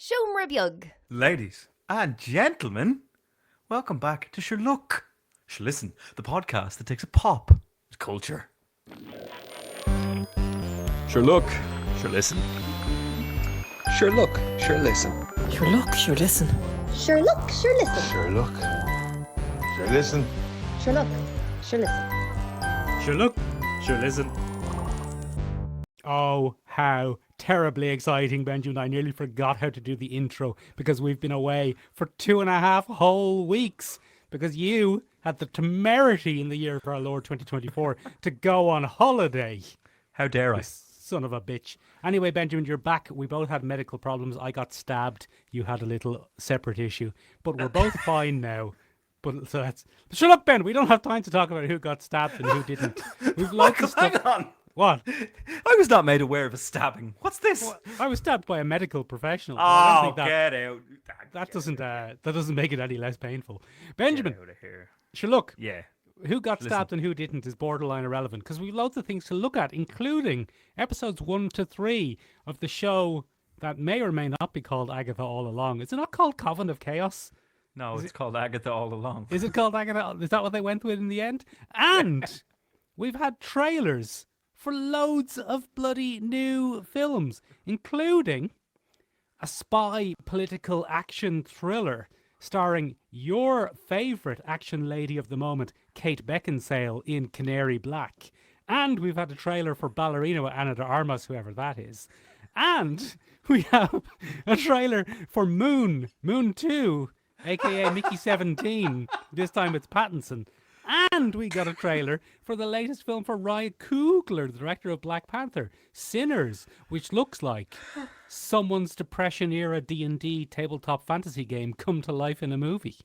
Siomra Ladies and gentlemen, welcome back to Shalouk. Listen, the podcast that takes a pop with culture. Sure look, sure listen. Sure look, sure listen. Sure look, sure listen. Sure look, sure listen. Sure look, sure listen. Sure look, sure listen. Sure look, sure listen. Oh, how terribly exciting, Benjamin. I nearly forgot how to do the intro because we've been away for 2.5 whole weeks because you had the temerity in the year of our Lord 2024 to go on holiday. How dare I? Son of a bitch. Anyway, Benjamin, you're back. We both had medical problems. I got stabbed. You had a little separate issue. But we're both fine now. But so that's... Shut up, Ben. We don't have time to talk about who got stabbed and who didn't. We've lots of stuff... Hang on. What? I was not made aware of a stabbing. What's this? Well, I was stabbed by a medical professional. Oh, think get out. That doesn't make it any less painful. Benjamin, Get out of here. sure look, Yeah. who got stabbed and who didn't is borderline irrelevant because we've loads of things to look at, including episodes 1 to 3 of the show that may or may not be called Agatha All Along. Is it not called Coven of Chaos? No, it's called Agatha All Along. Is it called Agatha? Is that what they went with in the end? And we've had trailers for loads of bloody new films, including a spy political action thriller starring your favourite action lady of the moment, Kate Beckinsale, in Canary Black. And we've had a trailer for Ballerina with Anna de Armas, whoever that is. And we have a trailer for Moon 2, aka Mickey 17. This time it's Pattinson. And we got a trailer for the latest film for Ryan Coogler, the director of Black Panther, Sinners, which looks like someone's Depression-era D&D tabletop fantasy game come to life in a movie.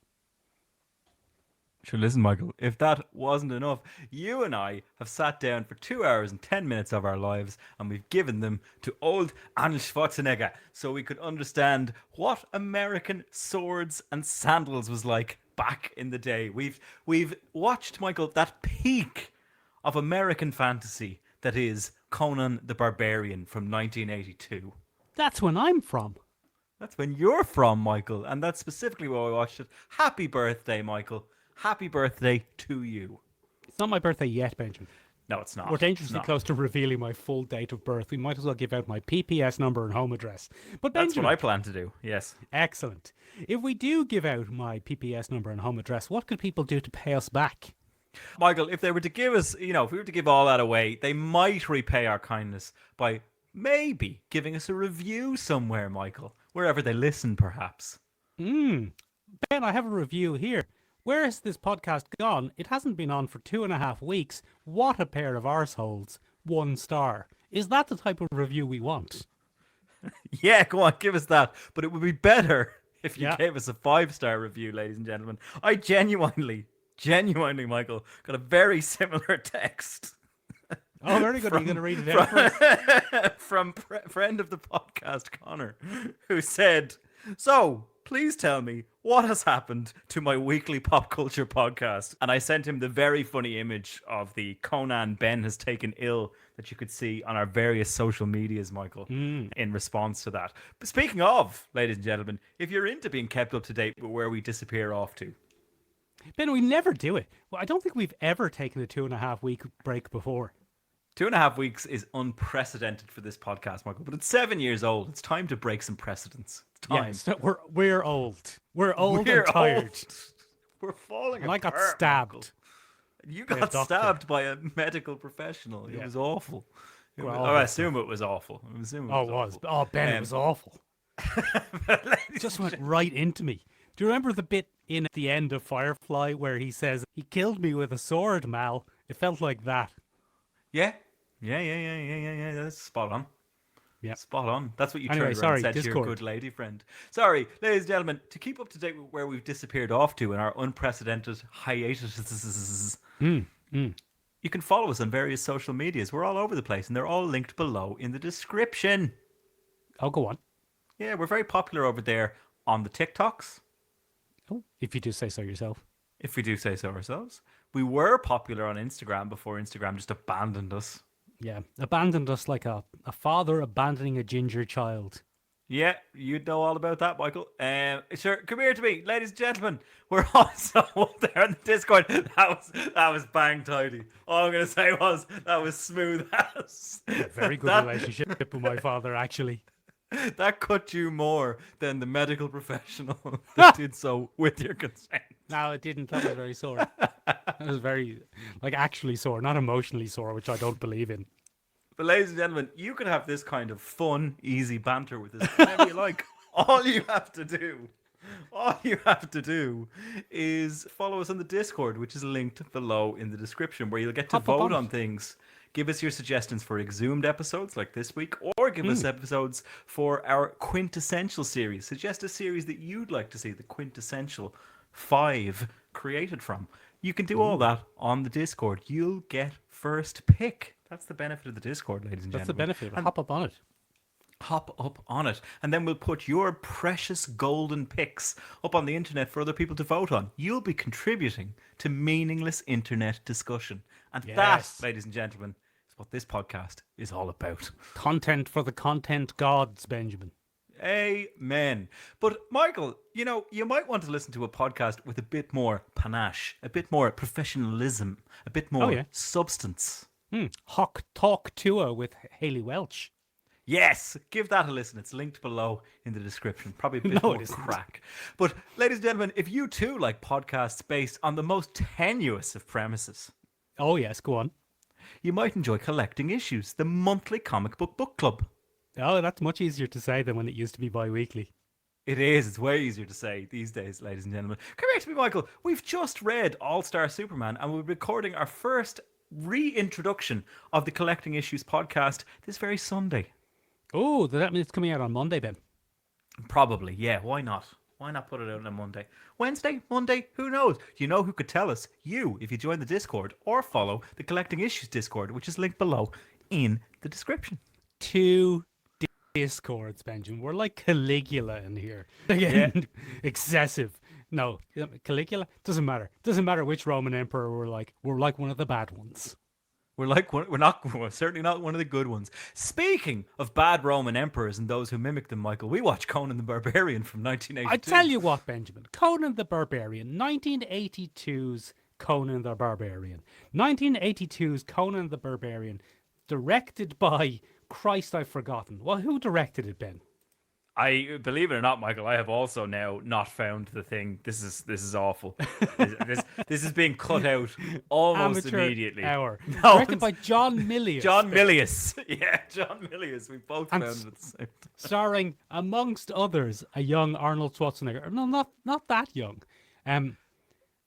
Sure, listen, Michael, if that wasn't enough, you and I have sat down for 2 hours and 10 minutes of our lives and we've given them to old Arnold Schwarzenegger so we could understand what American swords and sandals was like back in the day. We've watched, Michael, that peak of American fantasy that is Conan the Barbarian from 1982. That's when I'm from. That's when you're from, Michael, and that's specifically why I watched it. Happy birthday, Michael. Happy birthday to you. It's not my birthday yet, Benjamin. No, it's not. We're dangerously close to revealing my full date of birth. We might as well give out my PPS number and home address. But Benjamin, that's what I plan to do, yes. Excellent. If we do give out my PPS number and home address, what could people do to pay us back? Michael, if they were to give us, if we were to give all that away, they might repay our kindness by maybe giving us a review somewhere, Michael. Wherever they listen, perhaps. Ben, I have a review here. Where has this podcast gone? It hasn't been on for 2.5 weeks. What a pair of arseholes. 1 star. Is that the type of review we want? Yeah, go on, give us that. But it would be better if you gave us a 5-star review, ladies and gentlemen. I genuinely, Michael, got a very similar text. Oh, very good. Are you going to read it out for us? From friend of the podcast, Connor, who said, "So, please tell me what has happened to my weekly pop culture podcast." And I sent him the very funny image of the Conan Ben has taken ill that you could see on our various social medias, Michael, in response to that. But speaking of, ladies and gentlemen, if you're into being kept up to date with where we disappear off to. Ben, we never do it. Well, I don't think we've ever taken a 2.5 week break before. 2.5 weeks is unprecedented for this podcast, Michael, but it's 7 years old. It's time to break some precedents. It's time. Yes, we're old. We're old and tired. Old. We're falling and apart, I got stabbed. Michael. You got stabbed by a medical professional. It was awful. I assume it was awful. It was. Oh, Ben, it was awful. It just went right into me. Do you remember the bit in at the end of Firefly where he says, "He killed me with a sword, Mal"? It felt like that. Yeah. That's spot on. Yeah, spot on. That's what you turned around and said to your good lady friend. Sorry, ladies and gentlemen, to keep up to date with where we've disappeared off to in our unprecedented hiatus, you can follow us on various social medias. We're all over the place, and they're all linked below in the description. Oh, go on. Yeah, we're very popular over there on the TikToks. Oh, if you do say so yourself. If we do say so ourselves. We were popular on Instagram before Instagram just abandoned us. Yeah, abandoned us like a father abandoning a ginger child. Yeah, you'd know all about that, Michael. Sure, come here to me, ladies and gentlemen. We're also up there in the Discord. That was bang tidy. All I'm gonna say was that was smooth as. Very good that, relationship with my father, actually. that cut you more than the medical professional that did so with your consent. No, it didn't. That was very sore. That was very, actually sore, not emotionally sore, which I don't believe in. But ladies and gentlemen, you can have this kind of fun, easy banter with us whenever you like. All you have to do is follow us on the Discord, which is linked below in the description, where you'll get to Hop up vote on on it. things. Give us your suggestions for exhumed episodes like this week, or give us episodes for our quintessential series. Suggest a series that you'd like to see the quintessential 5 created from. You can do all that on the Discord. You'll get first pick. That's the benefit of the Discord, ladies and That's the gentlemen. benefit of it. Hop up on it. Hop up on it, and then we'll put your precious golden picks up on the internet for other people to vote on. You'll be contributing to meaningless internet discussion. And Yes. that, ladies and gentlemen, is what this podcast is all about. Content for the content gods, Benjamin. Amen. But Michael, you might want to listen to a podcast with a bit more panache, a bit more professionalism, a bit more substance. Hawk Talk Tour with Haley Welch. Yes, give that a listen. It's linked below in the description. Probably a bit No, more it isn't. crack. But, ladies and gentlemen, if you too like podcasts based on the most tenuous of premises, Oh, yes, go on. you might enjoy Collecting Issues, the monthly comic book club. Oh, that's much easier to say than when it used to be bi-weekly. It is. It's way easier to say these days, ladies and gentlemen. Come here to me, Michael. We've just read All-Star Superman, and we're recording our first reintroduction of the Collecting Issues podcast this very Sunday. Oh, does that mean it's coming out on Monday, Ben? Probably, yeah. Why not? Why not put it out on a Monday? Wednesday? Monday? Who knows? You know who could tell us? You, if you join the Discord or follow the Collecting Issues Discord, which is linked below in the description. 2 Discords, Benjamin. We're like Caligula in here. Again, excessive. No, Caligula? Doesn't matter. Doesn't matter which Roman emperor we're like. We're like one of the bad ones. We're certainly not one of the good ones. Speaking of bad Roman emperors and those who mimic them, Michael, we watched Conan the Barbarian from 1982. I tell you what, Benjamin. Conan the Barbarian. 1982's Conan the Barbarian. 1982's Conan the Barbarian. Directed by... Christ, I've forgotten. Well, who directed it, Ben? I believe it or not, Michael, I have also now not found the thing. This is awful. this is being cut out almost Amateur immediately. Hour. No, Directed by John Milius. John Milius. Yeah, John Milius. We both And found it at the same time. Starring, amongst others, a young Arnold Schwarzenegger. No, not that young.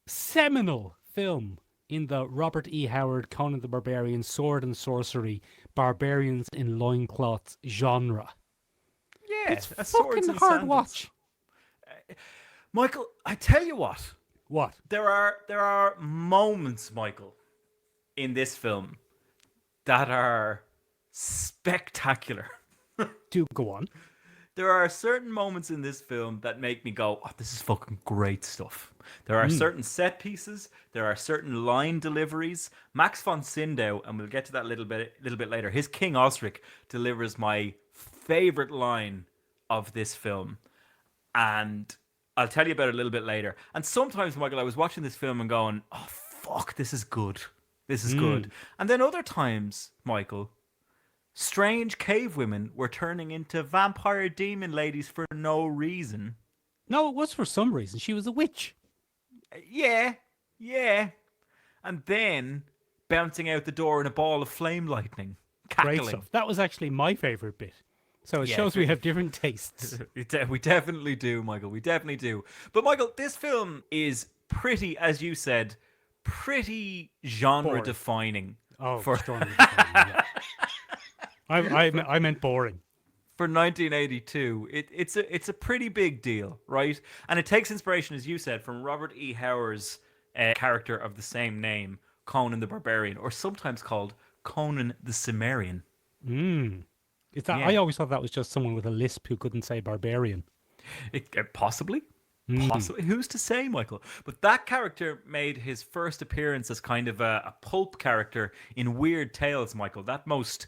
Seminal film in the Robert E. Howard Conan the Barbarian Sword and Sorcery Barbarians in Loincloths genre. Yeah, It's a swords fucking and hard sandals. watch. Michael, I tell you what. What? There are moments, Michael, in this film that are spectacular. Do go on. There are certain moments in this film that make me go, "Oh, this is fucking great stuff." There are certain set pieces. There are certain line deliveries. Max von Sydow, and we'll get to that a little bit later. His King Osric delivers my favorite line of this film, and I'll tell you about it a little bit later. And sometimes, Michael, I was watching this film and going, "Oh fuck, this is good. This is good." And then other times, Michael, strange cave women were turning into vampire demon ladies for no reason. No, it was for some reason. She was a witch. Yeah. And then bouncing out the door in a ball of flame lightning. Great Cackling. stuff. That was actually my favourite bit. So it Yeah, shows we have different tastes. We definitely do, Michael. We definitely do. But, Michael, this film is pretty, as you said, pretty genre-defining. Oh, For- strongly defined, yeah. I meant boring. For 1982, it's a pretty big deal, right? And it takes inspiration, as you said, from Robert E. Howard's character of the same name, Conan the Barbarian, or sometimes called Conan the Cimmerian. Is that? Yeah. I always thought that was just someone with a lisp who couldn't say barbarian. Possibly. Possibly. Who's to say, Michael? But that character made his first appearance as kind of a pulp character in Weird Tales, Michael. That most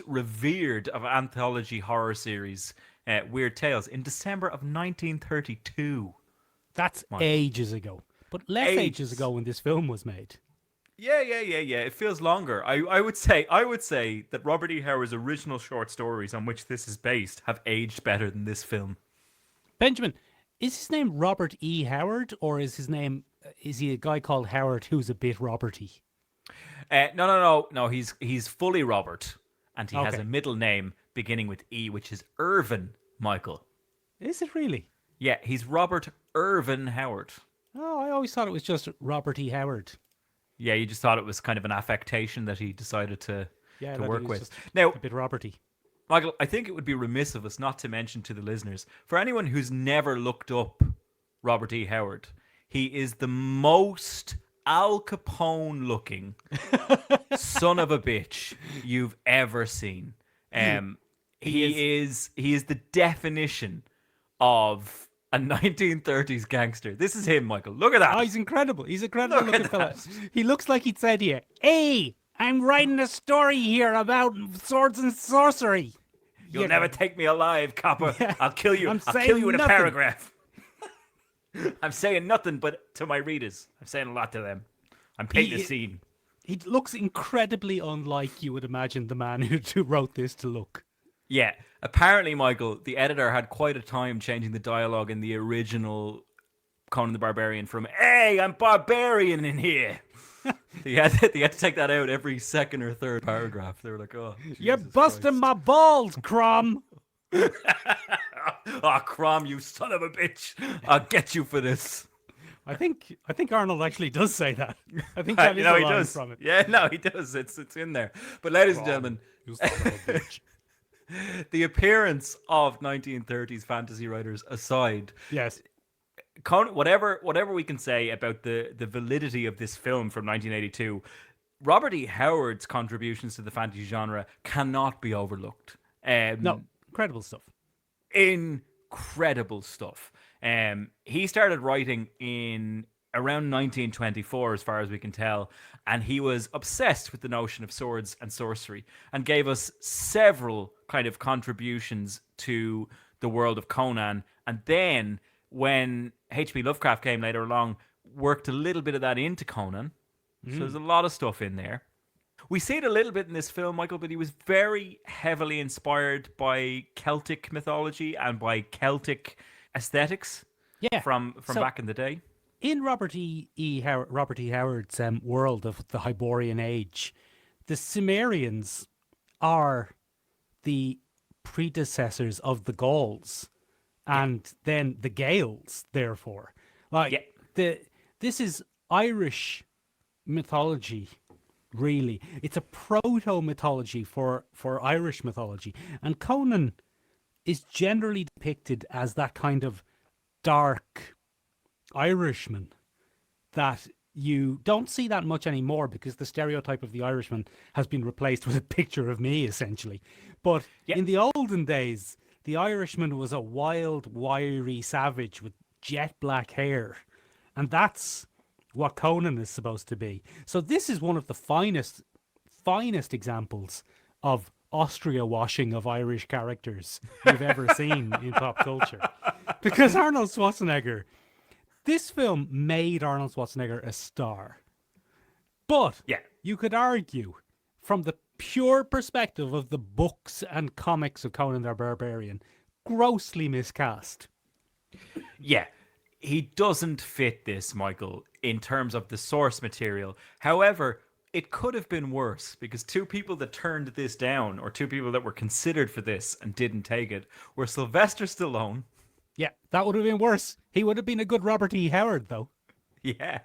revered of anthology horror series Weird Tales in December of 1932. That's Mike. ages ago. But less ages ago when this film was made. Yeah. It feels longer. I would say that Robert E. Howard's original short stories on which this is based have aged better than this film. Benjamin, is his name Robert E. Howard, or is he a guy called Howard who's a bit Roberty? No. He's fully Robert, and he has Okay. a middle name beginning with E, which is Irvin Michael. Is it really? Yeah, he's Robert Irvin Howard. Oh, I always thought it was just Robert E. Howard. Yeah, you just thought it was kind of an affectation that he decided to Yeah, that he work was with. just Now, a bit Roberty. Michael, I think it would be remiss of us not to mention to the listeners, for anyone who's never looked up Robert E. Howard, he is the most Al Capone looking son of a bitch you've ever seen. He is the definition of a 1930s gangster. This is him, Michael. Look at that. Oh, he's incredible. He's a incredible Look at looking fella. that. He looks like he'd said here, "Hey, I'm writing a story here about swords and sorcery. You'll You never know." take me alive, copper. Yeah. I'll kill you. I'm I'll saying kill you in a nothing. paragraph. I'm saying nothing but to my readers. I'm saying a lot to them. I'm painting a scene. He looks incredibly unlike you would imagine the man who wrote this to look. Yeah. Apparently, Michael, the editor had quite a time changing the dialogue in the original Conan the Barbarian from "Hey, I'm barbarian in here." they had to take that out every second or third paragraph. They were like, "Oh, You're Jesus busting Christ." my balls, Crom. Oh, Crom, you son of a bitch! I'll get you for this. I think Arnold actually does say that. I think that is No, a he line does. from it. Yeah, no, he does. It's in there. But ladies and gentlemen, You son of a bitch. the appearance of 1930s fantasy writers aside, Yes. whatever we can say about the validity of this film from 1982, Robert E. Howard's contributions to the fantasy genre cannot be overlooked. No, incredible stuff. Incredible stuff. He started writing in around 1924, as far as we can tell, and he was obsessed with the notion of swords and sorcery and gave us several kind of contributions to the world of Conan. And then when H.P. Lovecraft came later along, worked a little bit of that into Conan. So there's a lot of stuff in there. We see it a little bit in this film, Michael, but he was very heavily inspired by Celtic mythology and by Celtic aesthetics Yeah. from So- back in the day. In Robert E. Howard's world of the Hyborian Age, the Cimmerians are the predecessors of the Gauls, and then the Gaels. Therefore, this is Irish mythology. Really, it's a proto mythology for Irish mythology, and Conan is generally depicted as that kind of dark Irishman that you don't see that much anymore because the stereotype of the Irishman has been replaced with a picture of me, essentially. But in the olden days, the Irishman was a wild, wiry savage with jet black hair. And that's what Conan is supposed to be. So this is one of the finest examples of Austria washing of Irish characters you've ever seen in pop culture. Because Arnold Schwarzenegger, this film made Arnold Schwarzenegger a star. But you could argue, from the pure perspective of the books and comics of Conan the Barbarian, grossly miscast. Yeah, he doesn't fit this, Michael, in terms of the source material. However, it could have been worse because two people that turned this down, or two people that were considered for this and didn't take it, were Sylvester Stallone. Yeah, that would have been worse. He would have been a good Robert E. Howard, though. Yeah,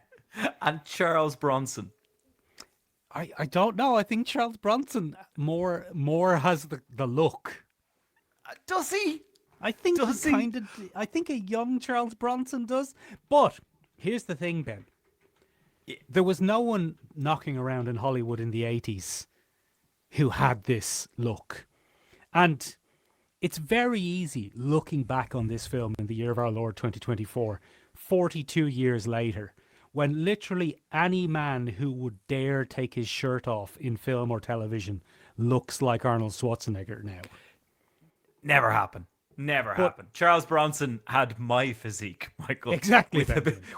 and Charles Bronson. I don't know. I think Charles Bronson more has the look. Does he? I think Does he he? kind of. I think a young Charles Bronson does. But here's the thing, Ben. There was no one knocking around in Hollywood in the 80s who had this look. And it's very easy looking back on this film in the year of our Lord 2024, 42 years later, when literally any man who would dare take his shirt off in film or television looks like Arnold Schwarzenegger now. Never happen. Never happened. Charles Bronson had my physique, Michael. Exactly,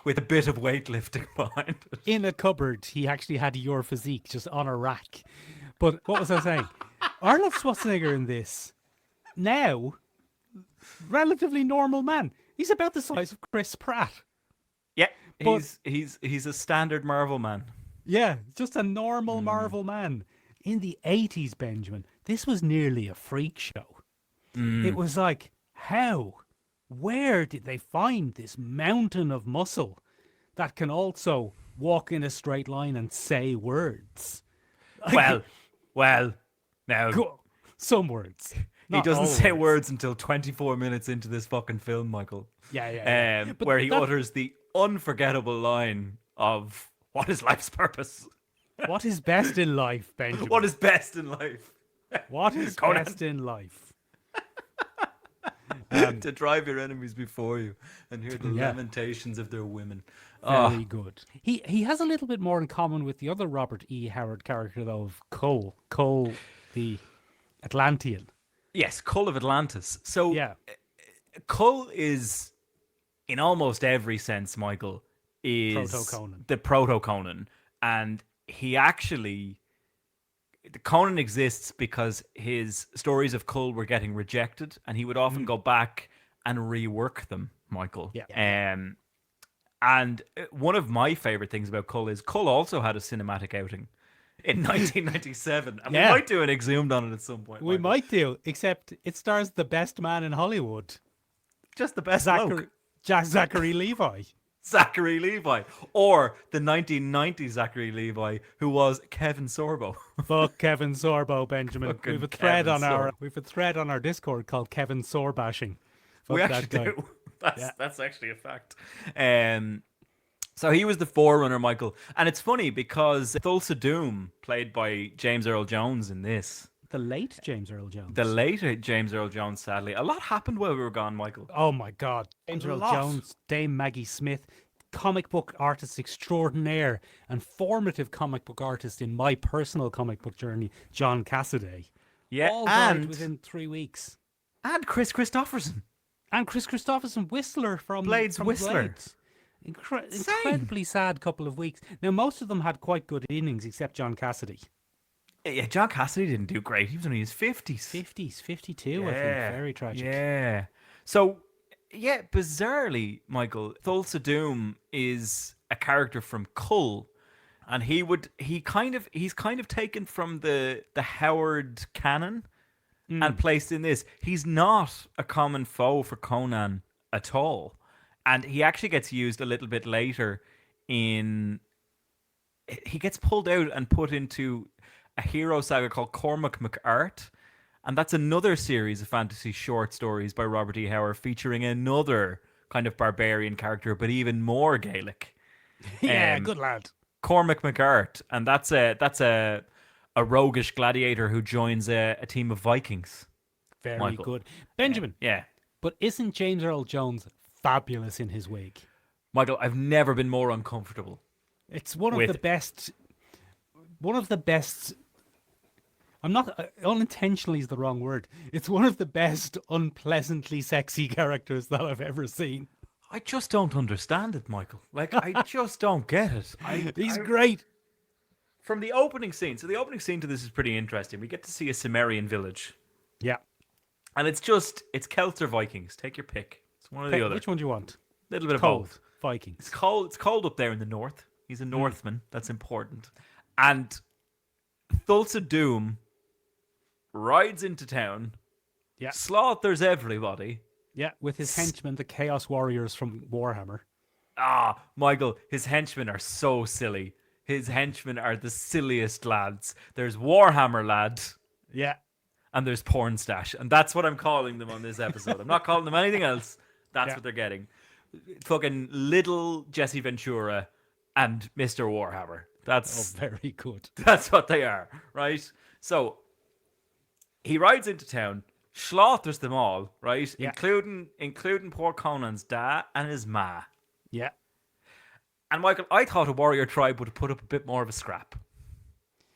With a bit of weightlifting behind it. In a cupboard, he actually had your physique just on a rack. But what was I saying? Arnold Schwarzenegger in this, now, relatively normal man. He's about the size of Chris Pratt. Yeah, But- he's a standard Marvel man. Yeah, just a normal Marvel man. In the 80s, Benjamin, this was nearly a freak show. It was like, where did they find this mountain of muscle that can also walk in a straight line and say words? Well, now Some words. he Not doesn't all say words until 24 minutes into this fucking film, Michael. Yeah. But Where he that- utters the unforgettable line of "What is life's purpose? What is best in life, Benjamin? What is best in life? What is Conan. best in life? To drive your enemies before you and hear the Yeah. lamentations of their women." Very good. He has a little bit more in common with the other Robert E. Howard character, though, of Cole. Cole, the Atlantean. Yes, Cull of Atlantis. So Yeah. Cull is, in almost every sense, Michael, is Proto-Conan. the proto-Conan. And he actually... The Conan exists because his stories of Cull were getting rejected, and he would often go back and rework them, Michael. Yeah. And one of my favorite things about Cull is Cull also had a cinematic outing in 1997, and Yeah. we might do an exhumed on it at some point. We Michael. might do, except it stars the best man in Hollywood, Just the best bloke. Zachary Levi. Zachary Levi, or the 1990 Zachary Levi, who was Kevin Sorbo. Fuck Kevin Sorbo, Benjamin. Fucking We've a thread Kevin on our Discord called Kevin Sorbashing. We Fuck actually that guy. do. Yeah. That's actually a fact. So he was the forerunner, Michael, and it's funny because Thulsa Doom, played by James Earl Jones in this, The late James Earl Jones. the later James Earl Jones, sadly, a lot happened while we were gone, Michael. Oh my God. James A Earl lot. Jones, Dame Maggie Smith, comic book artist extraordinaire and formative comic book artist in my personal comic book journey, John Cassaday. Yeah, All died and within 3 weeks. Chris Christopherson. And Chris Christopherson, Whistler from Blades from Whistler. Blades. Incredibly sad couple of weeks. Now, most of them had quite good innings, except John Cassidy. Yeah, John Cassidy didn't do great. He was only in his 50s. 50s, 52, I think. Very tragic. Yeah. So, yeah, bizarrely, Michael, Thulsa Doom is a character from Cull, and he's kind of taken from the Howard canon and placed in this. He's not a common foe for Conan at all, and he actually gets used a little bit later in. He gets pulled out and put into a hero saga called Cormac McArt. And that's another series of fantasy short stories by Robert E. Howard featuring another kind of barbarian character, but even more Gaelic. Yeah, Um, good lad. Cormac McArt. And that's a roguish gladiator who joins a team of Vikings. Very Michael. good. Benjamin, Yeah. but isn't James Earl Jones fabulous in his wig? Michael, I've never been more uncomfortable. It's one of With- the best. One of the best. I'm not unintentionally is the wrong word. It's one of the best unpleasantly sexy characters that I've ever seen. I just don't understand it, Michael. Like, I just don't get it. He's great. From the opening scene. So the opening scene to this is pretty interesting. We get to see a Cimmerian village. Yeah. And it's Celts or Vikings. Take your pick. It's one or the other. Which one do you want? Little bit of Cold. both. Vikings. It's cold up there in the north. He's a Northman. That's important. And Thulsa Doom rides into town, Yeah. slaughters everybody. Yeah, with his henchmen, the Chaos Warriors from Warhammer. Michael, his henchmen are so silly. His henchmen are the silliest lads. There's Warhammer lad, Yeah. and there's Porn Stash. And that's what I'm calling them on this episode. I'm not calling them anything else. That's Yeah. what they're getting. Fucking little Jesse Ventura and Mr. Warhammer. That's Very good. That's what they are, right? So he rides into town, slaughters them all, right? Yeah. Including poor Conan's dad and his ma. Yeah. And Michael, I thought a warrior tribe would have put up a bit more of a scrap.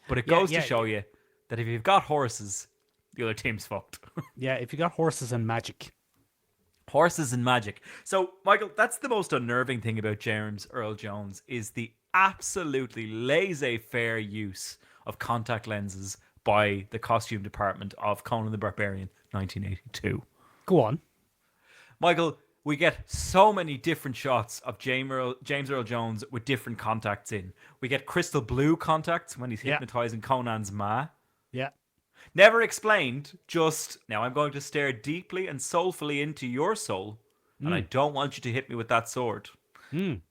But it goes to show you that if you've got horses, the other team's fucked. Yeah, if you got horses and magic. Horses and magic. So, Michael, that's the most unnerving thing about James Earl Jones is the absolutely laissez-faire use of contact lenses by the costume department of Conan the Barbarian, 1982. Go on. Michael, we get so many different shots of James Earl Jones with different contacts in. We get crystal blue contacts when he's hypnotizing Conan's ma. Yeah. Never explained, just, now I'm going to stare deeply and soulfully into your soul, and I don't want you to hit me with that sword. And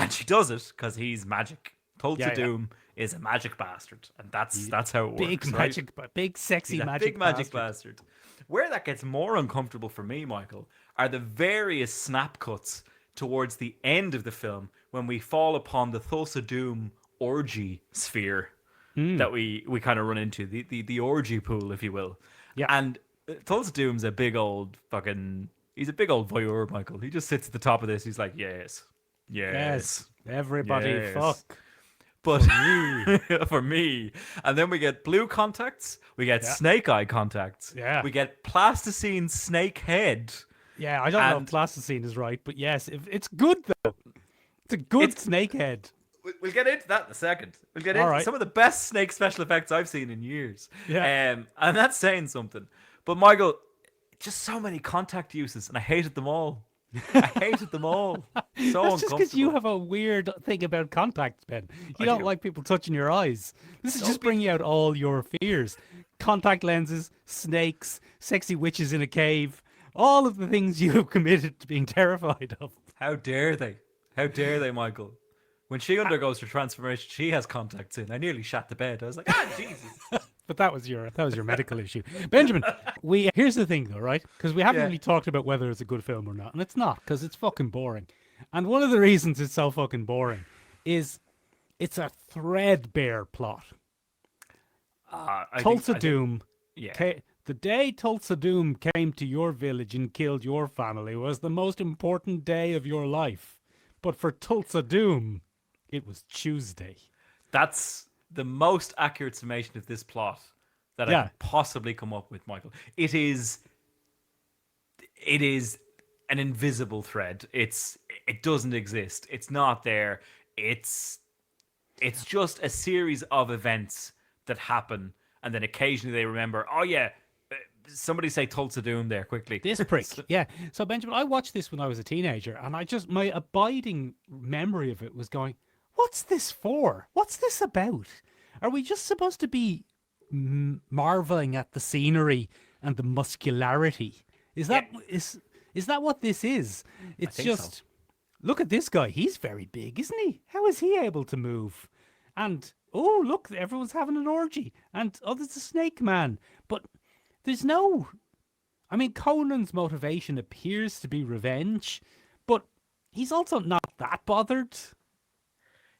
she does it because he's magic. Tulsa Doom is a magic bastard, and that's how it Big works. magic, right? big sexy He's a magic big magic bastard. Where that gets more uncomfortable for me, Michael, are the various snap cuts towards the end of the film when we fall upon the Tulsa Doom orgy sphere that we kind of run into, the orgy pool, if you will. Yeah. And Tulsa Doom's a big old he's a big old voyeur, Michael. He just sits at the top of this. He's like, yes. Everybody, Yes. fuck. But for me. And then we get blue contacts. We get snake eye contacts. Yeah. We get plasticine snake head. Yeah, I don't know if plasticine is right, but yes, it's good though. It's a good snake head. We'll get into that in a second. We'll get into right. some of the best snake special effects I've seen in years. Yeah. And that's saying something. But Michael, just so many contact uses, and I hated them all. I hated them all. So That's just uncomfortable. because you have a weird thing about contacts, Ben. You don't do. like people touching your eyes. This is just bringing out all your fears. Contact lenses, snakes, sexy witches in a cave, all of the things you have committed to being terrified of. How dare they? How dare they, Michael? When she undergoes her transformation, she has contacts in. I nearly shat the bed. I was like, Jesus. But that was your medical issue, Benjamin. Here's the thing, though, right? Because we haven't really talked about whether it's a good film or not, and it's not, because it's fucking boring. And one of the reasons it's so fucking boring is it's a threadbare plot. Tulsa Doom. The day Tulsa Doom came to your village and killed your family was the most important day of your life. But for Tulsa Doom, it was Tuesday. That's the most accurate summation of this plot that I could possibly come up with, Michael. It is an invisible thread. It doesn't exist. It's not there. It's just a series of events that happen, and then occasionally they remember, oh yeah, somebody say Tulsa Doom there quickly. This prick. Yeah. So Benjamin, I watched this when I was a teenager, and my abiding memory of it was going, what's this for? What's this about? Are we just supposed to be marveling at the scenery and the muscularity? Is that what this is? It's just so. Look at this guy. He's very big, isn't he? How is he able to move? And oh, look, everyone's having an orgy. And oh, there's a snake man. But there's no... I mean, Conan's motivation appears to be revenge, but he's also not that bothered.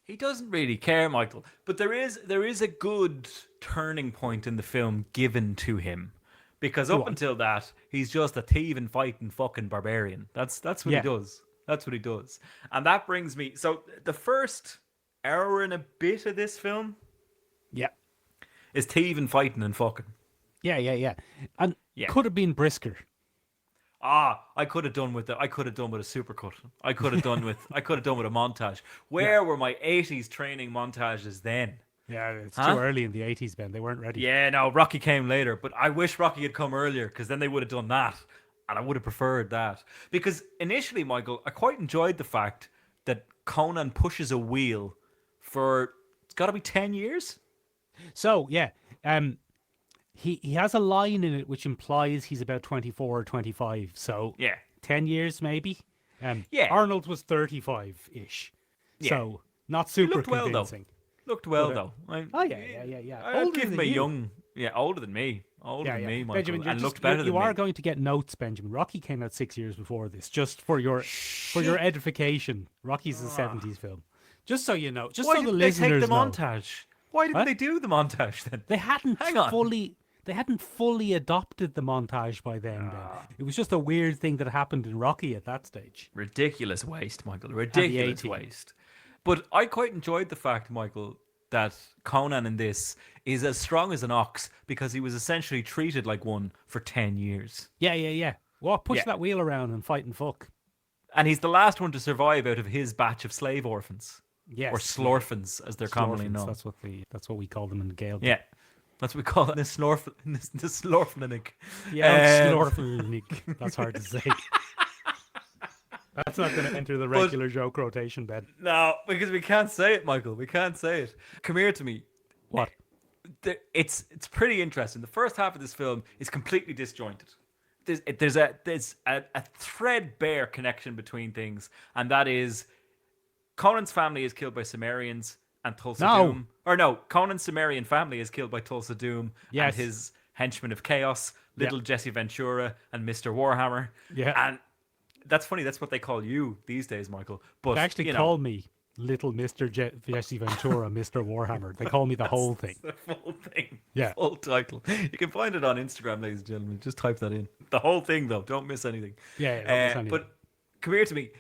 He doesn't really care, Michael. But there is a good turning point in the film given to him. Because up until that, he's just a thieving, fighting fucking barbarian. That's what he does. That's what he does. And that brings me... So the first hour and a bit of this film is thieving, fighting, and fucking. Yeah. And could have been brisker. I could have done with a supercut. I could have done with a montage. Where were my 80s training montages then? Yeah, it's too early in the 80s, Ben. They weren't ready. Yeah, no, Rocky came later, but I wish Rocky had come earlier, because then they would have done that, and I would have preferred that. Because initially, Michael, I quite enjoyed the fact that Conan pushes a wheel for, it's got to be 10 years? So, yeah, he has a line in it which implies he's about 24 or 25, so 10 years maybe. Arnold was 35-ish, so not super convincing. Looked well, though. I'd give him a young... Yeah, older than me. Older than me, Michael. Benjamin, and looked better than me. You are going to get notes, Benjamin. Rocky came out 6 years before this, just for your edification. Rocky's a 70s film. Just so you know. Just Why so the didn't they listeners take the know. montage? Why didn't they do the montage then? They hadn't Hang on. They hadn't fully adopted the montage by then, Ben. It was just a weird thing that happened in Rocky at that stage. Ridiculous waste, Michael. Ridiculous waste. But I quite enjoyed the fact, Michael, that Conan in this is as strong as an ox because he was essentially treated like one for 10 years. Yeah. Well, push Yeah. that wheel around and fight and fuck. And he's the last one to survive out of his batch of slave orphans. Yes. Or slorphans, as they're commonly Slorphans, known. That's what we call them in the Gaelic. Yeah. That's what we call it. The slorflinic. Yeah, slorphanic. That's hard to say. That's not going to enter the regular joke rotation, Ben. No, because we can't say it, Michael. We can't say it. Come here to me. What? It's pretty interesting. The first half of this film is completely disjointed. There's a threadbare connection between things, and that is Conan's family is killed by Sumerians and Tulsa Doom. Or no, Conan's Sumerian family is killed by Tulsa Doom and his henchmen of chaos, Little Jesse Ventura and Mr. Warhammer. Yeah. And that's funny. That's what they call you these days, Michael. But They actually call me Little Mr. Jesse Ventura, Mr. Warhammer. They call me the whole thing. The full thing. Yeah. Full title. You can find it on Instagram, ladies and gentlemen. Just type that in. The whole thing, though. Don't miss anything. Yeah, don't miss anything. But come here to me.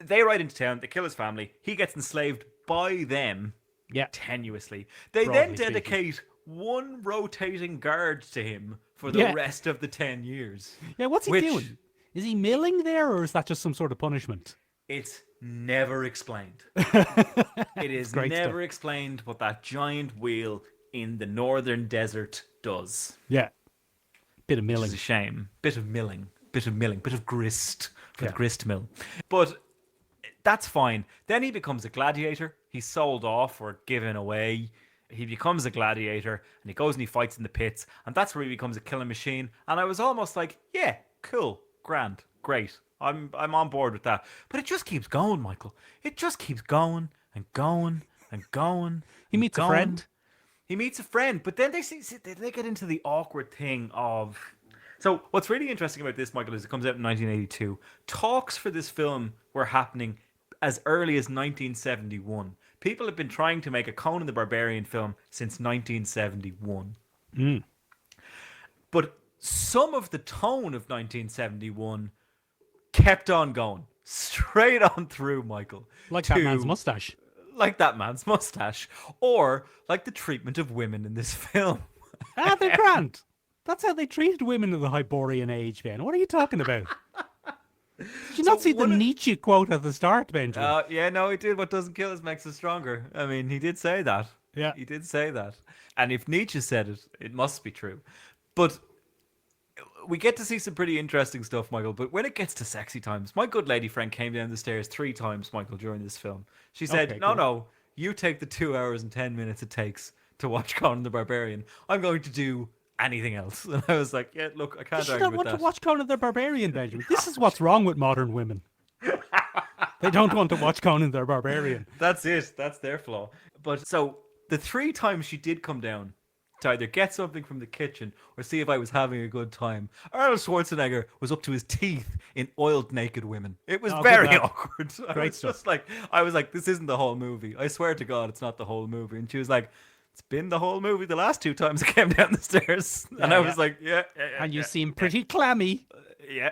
They ride into town. They kill his family. He gets enslaved by them. Yeah. Tenuously. They Broadly then dedicate one rotating guard to him for the rest of the 10 years. Yeah, what's he doing? Is he milling there, or is that just some sort of punishment? It's never explained. It is never explained what that giant wheel in the northern desert does. Yeah. Bit of milling. Which is a shame. Bit of grist for the grist mill. But that's fine. Then he becomes a gladiator. He's sold off or given away. He becomes a gladiator and he goes and he fights in the pits. And that's where he becomes a killing machine. And I was almost like, yeah, cool, grand, great. I'm on board with that. But it just keeps going, Michael. It just keeps going and going and going. He meets a friend. He meets a friend, but then they get into the awkward thing of... So what's really interesting about this, Michael, is it comes out in 1982. Talks for this film were happening as early as 1971. People have been trying to make a Conan the Barbarian film since 1971. But some of the tone of 1971 kept on going. Straight on through, Michael. Like that man's mustache. Like that man's mustache. Or like the treatment of women in this film. They're grand. That's how they treated women in the Hyborian age, Ben. What are you talking about? Did you not see the Nietzsche quote at the start, Benjamin? Yeah, no, he did. What doesn't kill us makes us stronger. I mean, he did say that. Yeah. He did say that. And if Nietzsche said it, it must be true. But we get to see some pretty interesting stuff, Michael. But when it gets to sexy times, my good lady friend came down the stairs 3 times, Michael, during this film. She said, no, you take the 2 hours and 10 minutes it takes to watch Conan the Barbarian. I'm going to do anything else. And I was like, yeah, look, I can't argue with that. You don't want to watch Conan the Barbarian, Benjamin. This is what's wrong with modern women. They don't want to watch Conan the Barbarian. That's it. That's their flaw. But so the 3 times she did come down to either get something from the kitchen or see if I was having a good time, Arnold Schwarzenegger was up to his teeth in oiled naked women. It was very awkward. Great stuff. I was like, this isn't the whole movie. I swear to God, it's not the whole movie. And she was like, it's been the whole movie the last 2 times I came down the stairs. And I was like, yeah. And you seem pretty clammy. Yeah.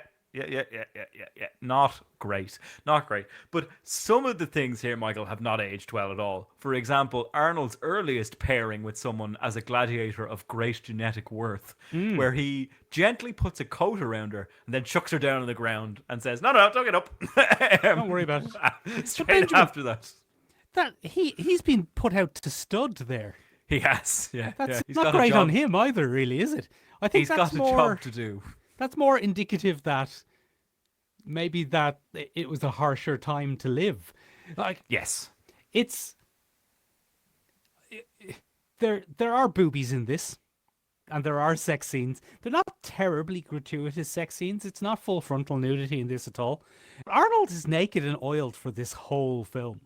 Not great. But some of the things here, Michael, have not aged well at all. For example, Arnold's earliest pairing with someone as a gladiator of great genetic worth, where he gently puts a coat around her and then chucks her down on the ground and says, no, don't get up. Don't worry about it. Straight after that. He's been put out to stud there. He has, yeah. That's He's not got a great job. on him either, really, is it? I think He's got a job to do. That's more indicative that maybe that it was a harsher time to live. Like, yes, there are boobies in this, and there are sex scenes. They're not terribly gratuitous sex scenes. It's not full frontal nudity in this at all. Arnold is naked and oiled for this whole film.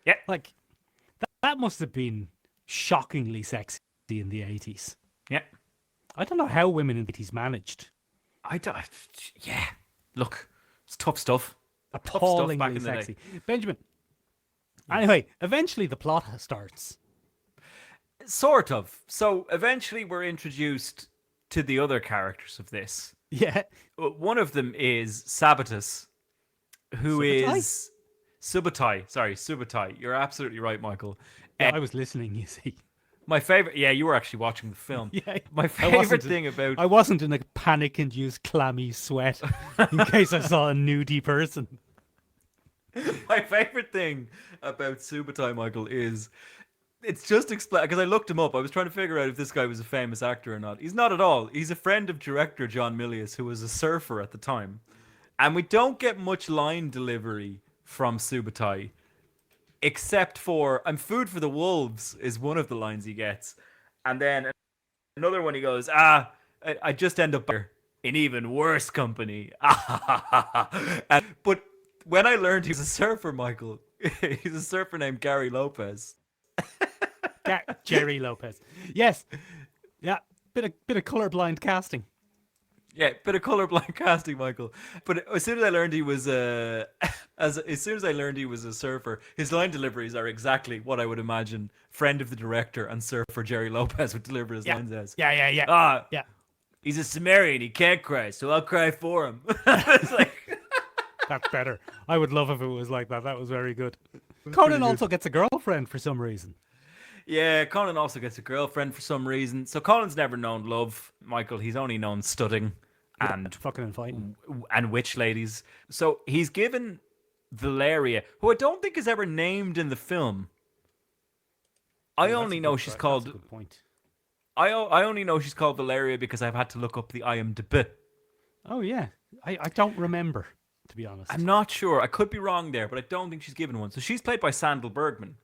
Yeah, like that must have been shockingly sexy in the 80s. Yeah, I don't know how women in the 80s managed. Yeah, look, it's tough stuff. Appallingly back in the sexy. day. Benjamin. Anyway, eventually the plot starts. Sort of. So eventually we're introduced to the other characters of this. Yeah. One of them is Sabatus, who is Subutai. Sorry, Subutai. You're absolutely right, Michael. Yeah, I was listening, you see. My favorite. Yeah, you were actually watching the film. Yeah, My I favorite wasn't- thing about I wasn't in a panic-induced clammy sweat in case I saw a nudie person. my favorite thing about Subotai, Michael, is it's just explain because I looked him up. I was trying to figure out if this guy was a famous actor or not. He's not at all. He's a friend of director John Milius, who was a surfer at the time, and we don't get much line delivery from Subotai. Except for "I'm food for the wolves" is one of the lines he gets, and then another one he goes, I just end up in even worse company. But when I learned he was a surfer, Michael, he's a surfer named Gary Lopez. Jerry Lopez. Yes. Yeah. Bit of colorblind casting. Yeah, bit of colorblind casting, Michael. But as soon as I learned he was as soon as I learned he was a surfer, his line deliveries are exactly what I would imagine friend of the director and surfer Jerry Lopez would deliver his lines as. Yeah. Yeah. He's a Sumerian, he can't cry, so I'll cry for him. It's like That's better. I would love if it was like that. That was very good. Conan also gets a girlfriend for some reason. yeah, Conan also gets a girlfriend for some reason. So Conan's never known love, Michael. He's only known studding and Fucking and fighting. witch ladies. So he's given Valeria, who I don't think is ever named in the film. I only know she's called. That's a good point. I only know she's called Valeria because I've had to look up the IMDb. Oh yeah. I don't remember, to be honest. I'm not sure. I could be wrong there, but I don't think she's given one. So she's played by Sandal Bergman.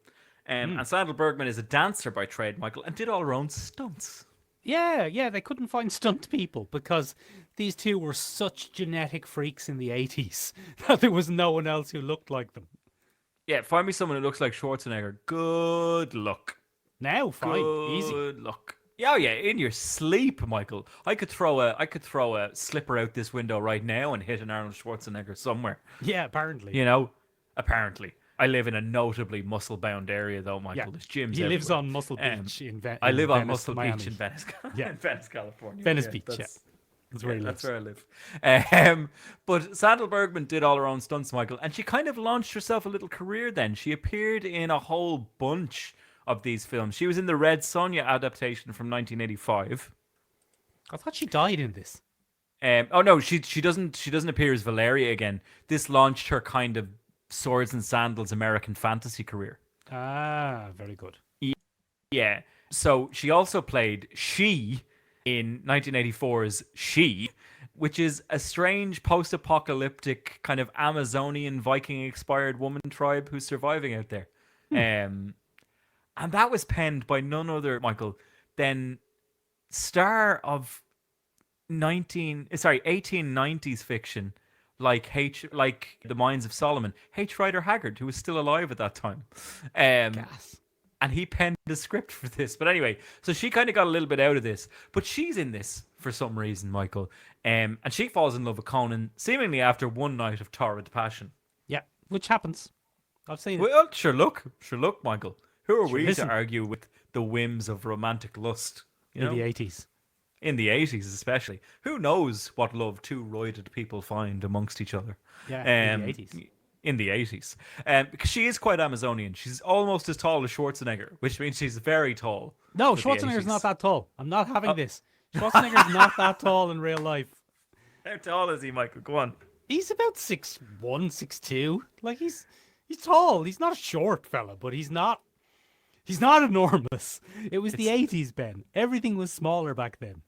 And Sandal Bergman is a dancer by trade, Michael, and did all her own stunts. Yeah, they couldn't find stunt people because these two were such genetic freaks in the 80s that there was no one else who looked like them. Yeah, find me someone who looks like Schwarzenegger. Good luck. Now, fine, easy. Good luck. Yeah, oh yeah, in your sleep, Michael. I could throw a slipper out this window right now and hit an Arnold Schwarzenegger somewhere. Yeah, apparently. You know, apparently. I live in a notably muscle-bound area, though, Michael. Yeah. There's gyms. He lives everywhere. on Muscle Beach in Venice. I live on Venice, Muscle Miami. Beach in Venice, Yeah. in Venice, California. Venice Beach, that's- That's where he lives. That's where I live. But Sandal Bergman did all her own stunts, Michael, and she kind of launched herself a little career then. She appeared in a whole bunch of these films. She was in the Red Sonja adaptation from 1985. I thought she died in this. Oh no, she doesn't appear as Valeria again. This launched her kind of swords and sandals American fantasy career. Ah, very good. Yeah. So she also played She in 1984's She, which is a strange post-apocalyptic kind of Amazonian Viking-inspired woman tribe who's surviving out there. And that was penned by none other, Michael, than star of 1890s fiction like The Mines of Solomon, H. Rider Haggard, who was still alive at that time. Gas. And he penned the script for this. But anyway, so she kind of got a little bit out of this. But she's in this for some reason, Michael. And she falls in love with Conan, seemingly after one night of torrid passion. Yeah, which happens. I've seen it. Well, sure look, Michael. Who are we listen. to argue with the whims of romantic lust? You In know? the 80s. In the 80s especially. Who knows what love two roided people find amongst each other? Yeah, in the 80s. In the 80s. Because she is quite Amazonian. She's almost as tall as Schwarzenegger, which means she's very tall. No, for the Schwarzenegger's 80s. not that tall. I'm not having this. Schwarzenegger's not that tall in real life. How tall is he, Michael? Go on. He's about 6'1", 6'2". Like he's tall. He's not a short fella, but he's not enormous. It was the 80s, Ben. Everything was smaller back then.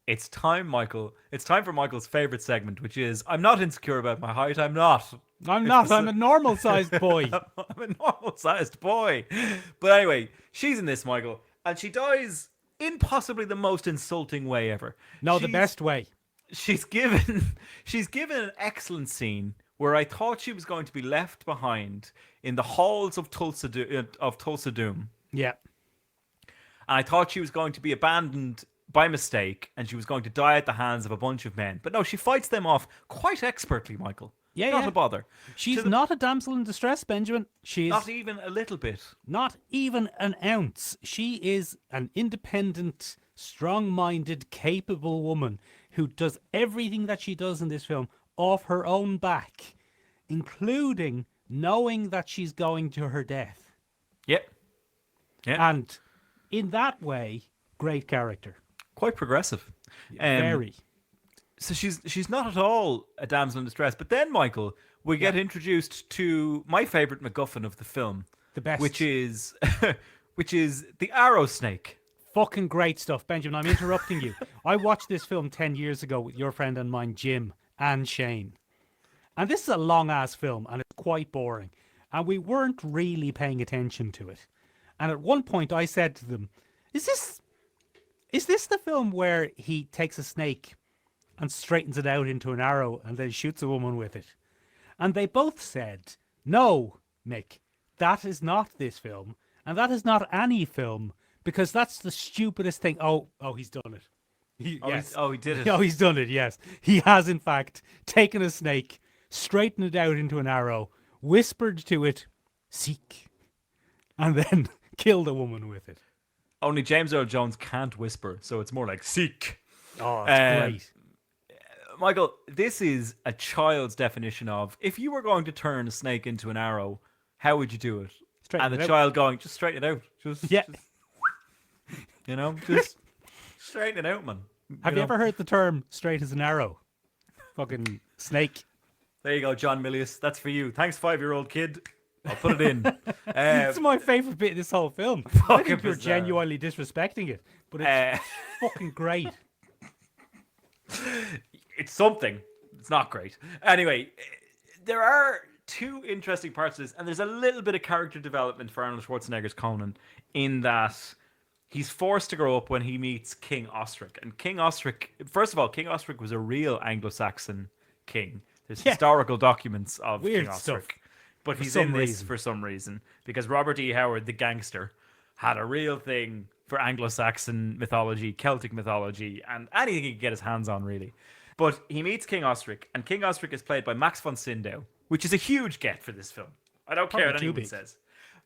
It's time, Michael. It's time for Michael's favorite segment, which is I'm not insecure about my height. I'm not. I'm not. I'm a normal sized boy. I'm a normal-sized boy. But anyway, she's in this, Michael, and she dies in possibly the most insulting way ever. No, the She's- best way. She's given an excellent scene where I thought she was going to be left behind in the halls of Tulsa Doom. Yeah. And I thought she was going to be abandoned by mistake and she was going to die at the hands of a bunch of men. But no, she fights them off quite expertly, Michael. Yeah, Not yeah. a bother. She's not a damsel in distress, Benjamin. She's Not even a little bit. not even an ounce. She is an independent, strong-minded, capable woman who does everything that she does in this film off her own back, including knowing that she's going to her death. Yep. Yeah. And in that way, great character. Quite progressive. Very. So she's not at all a damsel in distress. But then, Michael, we get introduced to my favourite MacGuffin of the film. The best. Which is the arrow snake. Fucking great stuff, Benjamin. I'm interrupting you. I watched this film 10 years ago with your friend and mine, Jim and Shane. And this is a long-ass film, and it's quite boring. And we weren't really paying attention to it. And at one point I said to them, is this the film where he takes a snake and straightens it out into an arrow and then shoots a woman with it? And they both said, no, Mick, that is not this film. And that is not any film, because that's the stupidest thing. Oh, he's done it. He did it. Oh, he's done it, yes. He has, in fact, taken a snake, straightened it out into an arrow, whispered to it, seek, and then killed a woman with it. Only James Earl Jones can't whisper, so it's more like seek. Oh, that's great. Michael, this is a child's definition of, if you were going to turn a snake into an arrow, how would you do it? Straighten and it the out. child going, just straighten it out. Just straighten it out, man. Have you ever heard the term straight as an arrow? Fucking snake. There you go, John Milius. That's for you. Thanks, 5-year-old kid. I'll put it in. It's my favourite bit of this whole film. I think you're bizarre. genuinely disrespecting it, but it's fucking great. It's something. It's not great. Anyway, there are two interesting parts of this, and there's a little bit of character development for Arnold Schwarzenegger's Conan in that he's forced to grow up when he meets King Osric. And King Osric, first of all, King Osric was a real Anglo-Saxon king. There's historical documents of Weird King stuff. Osric. But he's some in this reason. for some reason. Because Robert E. Howard, the gangster, had a real thing for Anglo-Saxon mythology, Celtic mythology, and anything he could get his hands on, really. But he meets King Osric, and King Osric is played by Max von Sydow, which is a huge get for this film. I don't care what Probably too anyone big. says.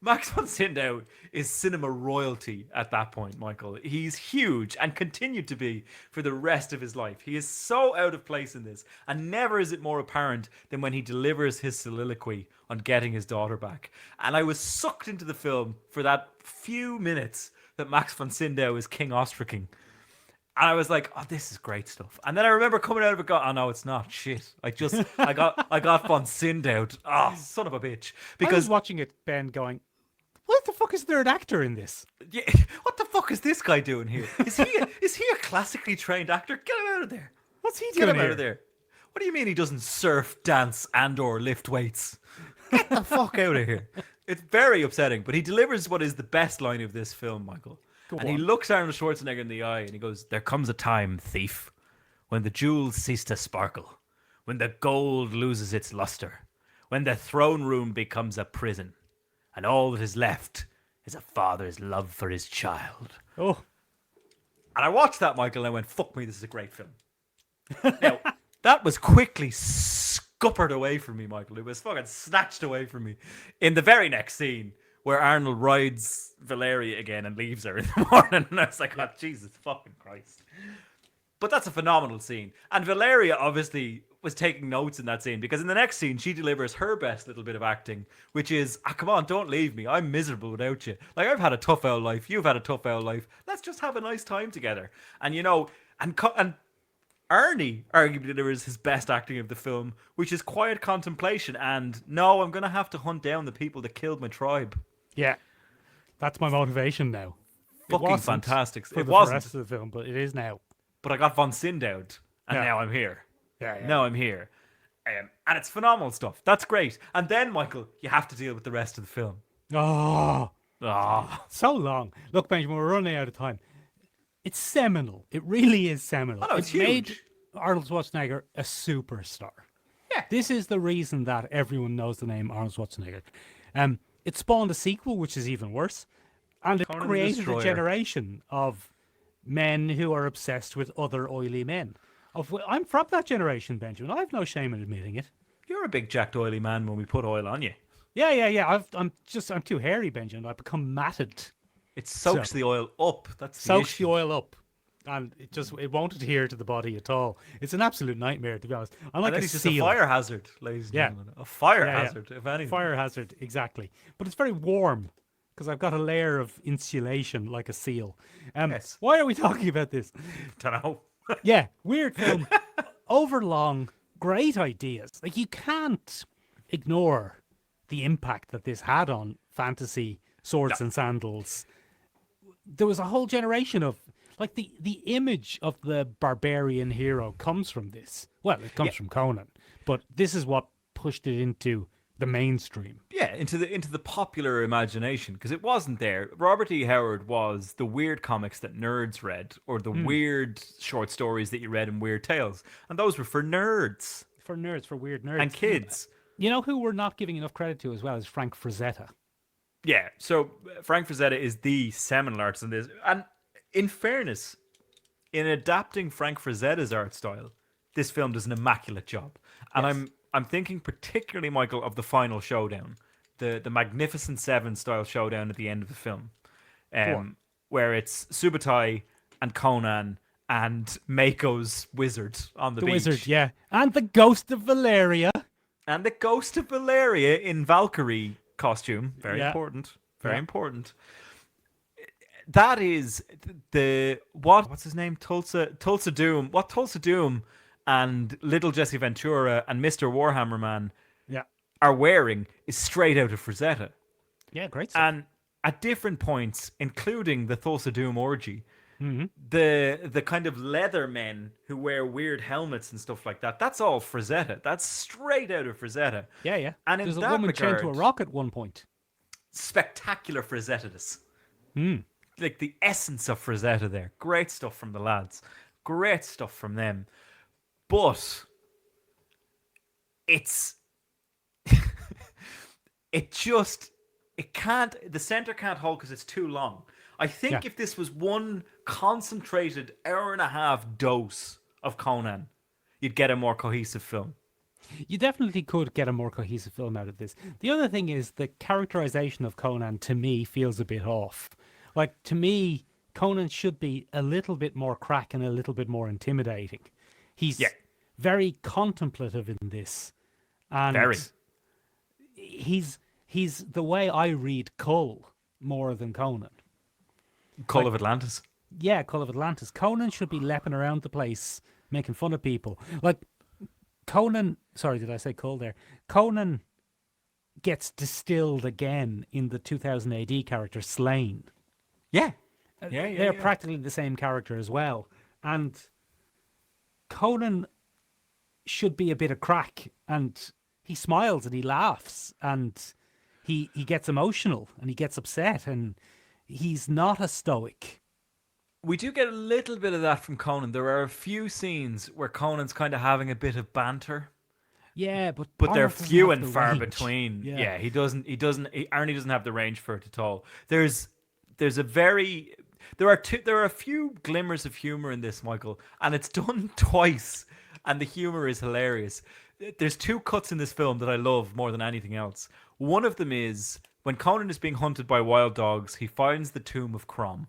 Max von Sydow is cinema royalty at that point, Michael. He's huge and continued to be for the rest of his life. He is so out of place in this, and never is it more apparent than when he delivers his soliloquy on getting his daughter back. And I was sucked into the film for that few minutes that Max von Sydow is King Ostricing. And I was like, oh, this is great stuff. And then I remember coming out of it going, oh no, it's not. Shit. I got von Sydow. Oh, son of a bitch. I was Because watching it, Ben, going, what the fuck is there an actor in this? yeah, what the fuck is this guy doing here? Is he a classically trained actor? Get him out of there. What's he Get doing him out here? of there. What do you mean he doesn't surf, dance, and or lift weights? Get the fuck out of here. It's very upsetting, but he delivers what is the best line of this film, Michael. And he looks Arnold Schwarzenegger in the eye and he goes, there comes a time, thief, when the jewels cease to sparkle, when the gold loses its luster, when the throne room becomes a prison, and all that is left is a father's love for his child. Oh, And I watched that, Michael, and I went, fuck me, this is a great film. Now, that was quickly scuppered away from me, Michael. It was fucking snatched away from me in the very next scene where Arnold rides Valeria again and leaves her in the morning. And I was like, oh, Jesus fucking Christ. But that's a phenomenal scene. And Valeria obviously was taking notes in that scene, because in the next scene, she delivers her best little bit of acting, which is, come on, don't leave me. I'm miserable without you. Like, I've had a tough old life. You've had a tough old life. Let's just have a nice time together. And, you know, and Ernie arguably delivers his best acting of the film, which is quiet contemplation and, no, I'm going to have to hunt down the people that killed my tribe. yeah. That's my motivation now. It Fucking wasn't fantastic. For It the wasn't. rest of the film, but it is now. But I got von Sydow, and Yeah. now I'm here. Yeah. Now I'm here. And it's phenomenal stuff. That's great. And then, Michael, you have to deal with the rest of the film. Oh, So so long. Look, Benjamin, we're running out of time. It's seminal. It really is seminal. Oh, no, it's it made huge. Arnold Schwarzenegger a superstar. Yeah. This is the reason that everyone knows the name Arnold Schwarzenegger. It spawned a sequel, which is even worse. And it Conan the created a Destroyer. generation of men who are obsessed with other oily men. I'm from that generation, Benjamin. I have no shame in admitting it. You're a big jacked oily man when we put oil on you. Yeah. I'm too hairy, Benjamin. I've become matted. It soaks So- the oil up. That's the Soaks issue. the oil up. And it won't adhere to the body at all. It's an absolute nightmare, to be honest. I'm like And then a it's just a seal. fire hazard, ladies and Yeah. gentlemen. A fire Yeah, yeah. hazard, if anything. Fire hazard, exactly. But it's very warm. because I've got a layer of insulation like a seal. Yes. Why are we talking about this? Don't know. Yeah, weird film. Overlong, great ideas. Like, you can't ignore the impact that this had on fantasy, swords and sandals. There was a whole generation of, like, the image of the barbarian hero comes from this. Well, it comes from Conan, but this is what pushed it into the mainstream. Yeah, into the popular imagination, because it wasn't there. Robert E. Howard was the weird comics that nerds read, or the weird short stories that you read in Weird Tales, and those were for nerds For nerds, for weird nerds. and kids. You know who we're not giving enough credit to as well is Frank Frazetta. Yeah, so Frank Frazetta is the seminal artist in this, and in fairness, in adapting Frank Frazetta's art style, this film does an immaculate job. And Yes. I'm thinking particularly, Michael, of the final showdown, the Magnificent Seven style showdown at the end of the film, where it's Subutai and Conan and Mako's wizard on the beach. Wizard, yeah. And the ghost of Valeria. And the ghost of Valeria in Valkyrie costume. Very Yeah. important. Very Yeah. important. That is what's his name? Tulsa Doom. What Tulsa Doom and Little Jesse Ventura and Mr. Warhammer Man Yeah. are wearing is straight out of Frazetta. Yeah, great stuff. And at different points, including the Tulsa Doom orgy, Mm-hmm. the kind of leather men who wear weird helmets and stuff like that, that's all Frazetta. That's straight out of Frazetta. Yeah, yeah. And in There's a that woman chained to a regard- rock at one point. Spectacular Frazetta-ness. Hmm. Like the essence of Frazetta there. Great stuff from the lads. Great stuff from them. But it's the center can't hold because it's too long. I think Yeah. if this was one concentrated hour and a half dose of Conan, you'd get a more cohesive film. You definitely could get a more cohesive film out of this. The other thing is the characterization of Conan, to me, feels a bit off. Like, to me, Conan should be a little bit more crack and a little bit more intimidating. He's Yeah. very contemplative in this. And Very. he's the way I read Cull more than Conan. Call of Atlantis. Yeah, Call of Atlantis. Conan should be leaping around the place, making fun of people. Like, Conan, sorry, did I say Cull there? Conan gets distilled again in the 2000 AD character Slain. Yeah. They're practically the same character as well. And Conan should be a bit of crack, and he smiles and he laughs and he gets emotional and he gets upset, and he's not a stoic. We do get a little bit of that from Conan. There are a few scenes where Conan's kind of having a bit of banter, Yeah, but but they're Arnold doesn't few have and the far range. between. Yeah. Yeah, Arnie doesn't have the range for it at all. There are a few glimmers of humor in this, Michael, and it's done twice, and the humor is hilarious. There's two cuts in this film that I love more than anything else. One of them is when Conan is being hunted by wild dogs, he finds the tomb of Crom.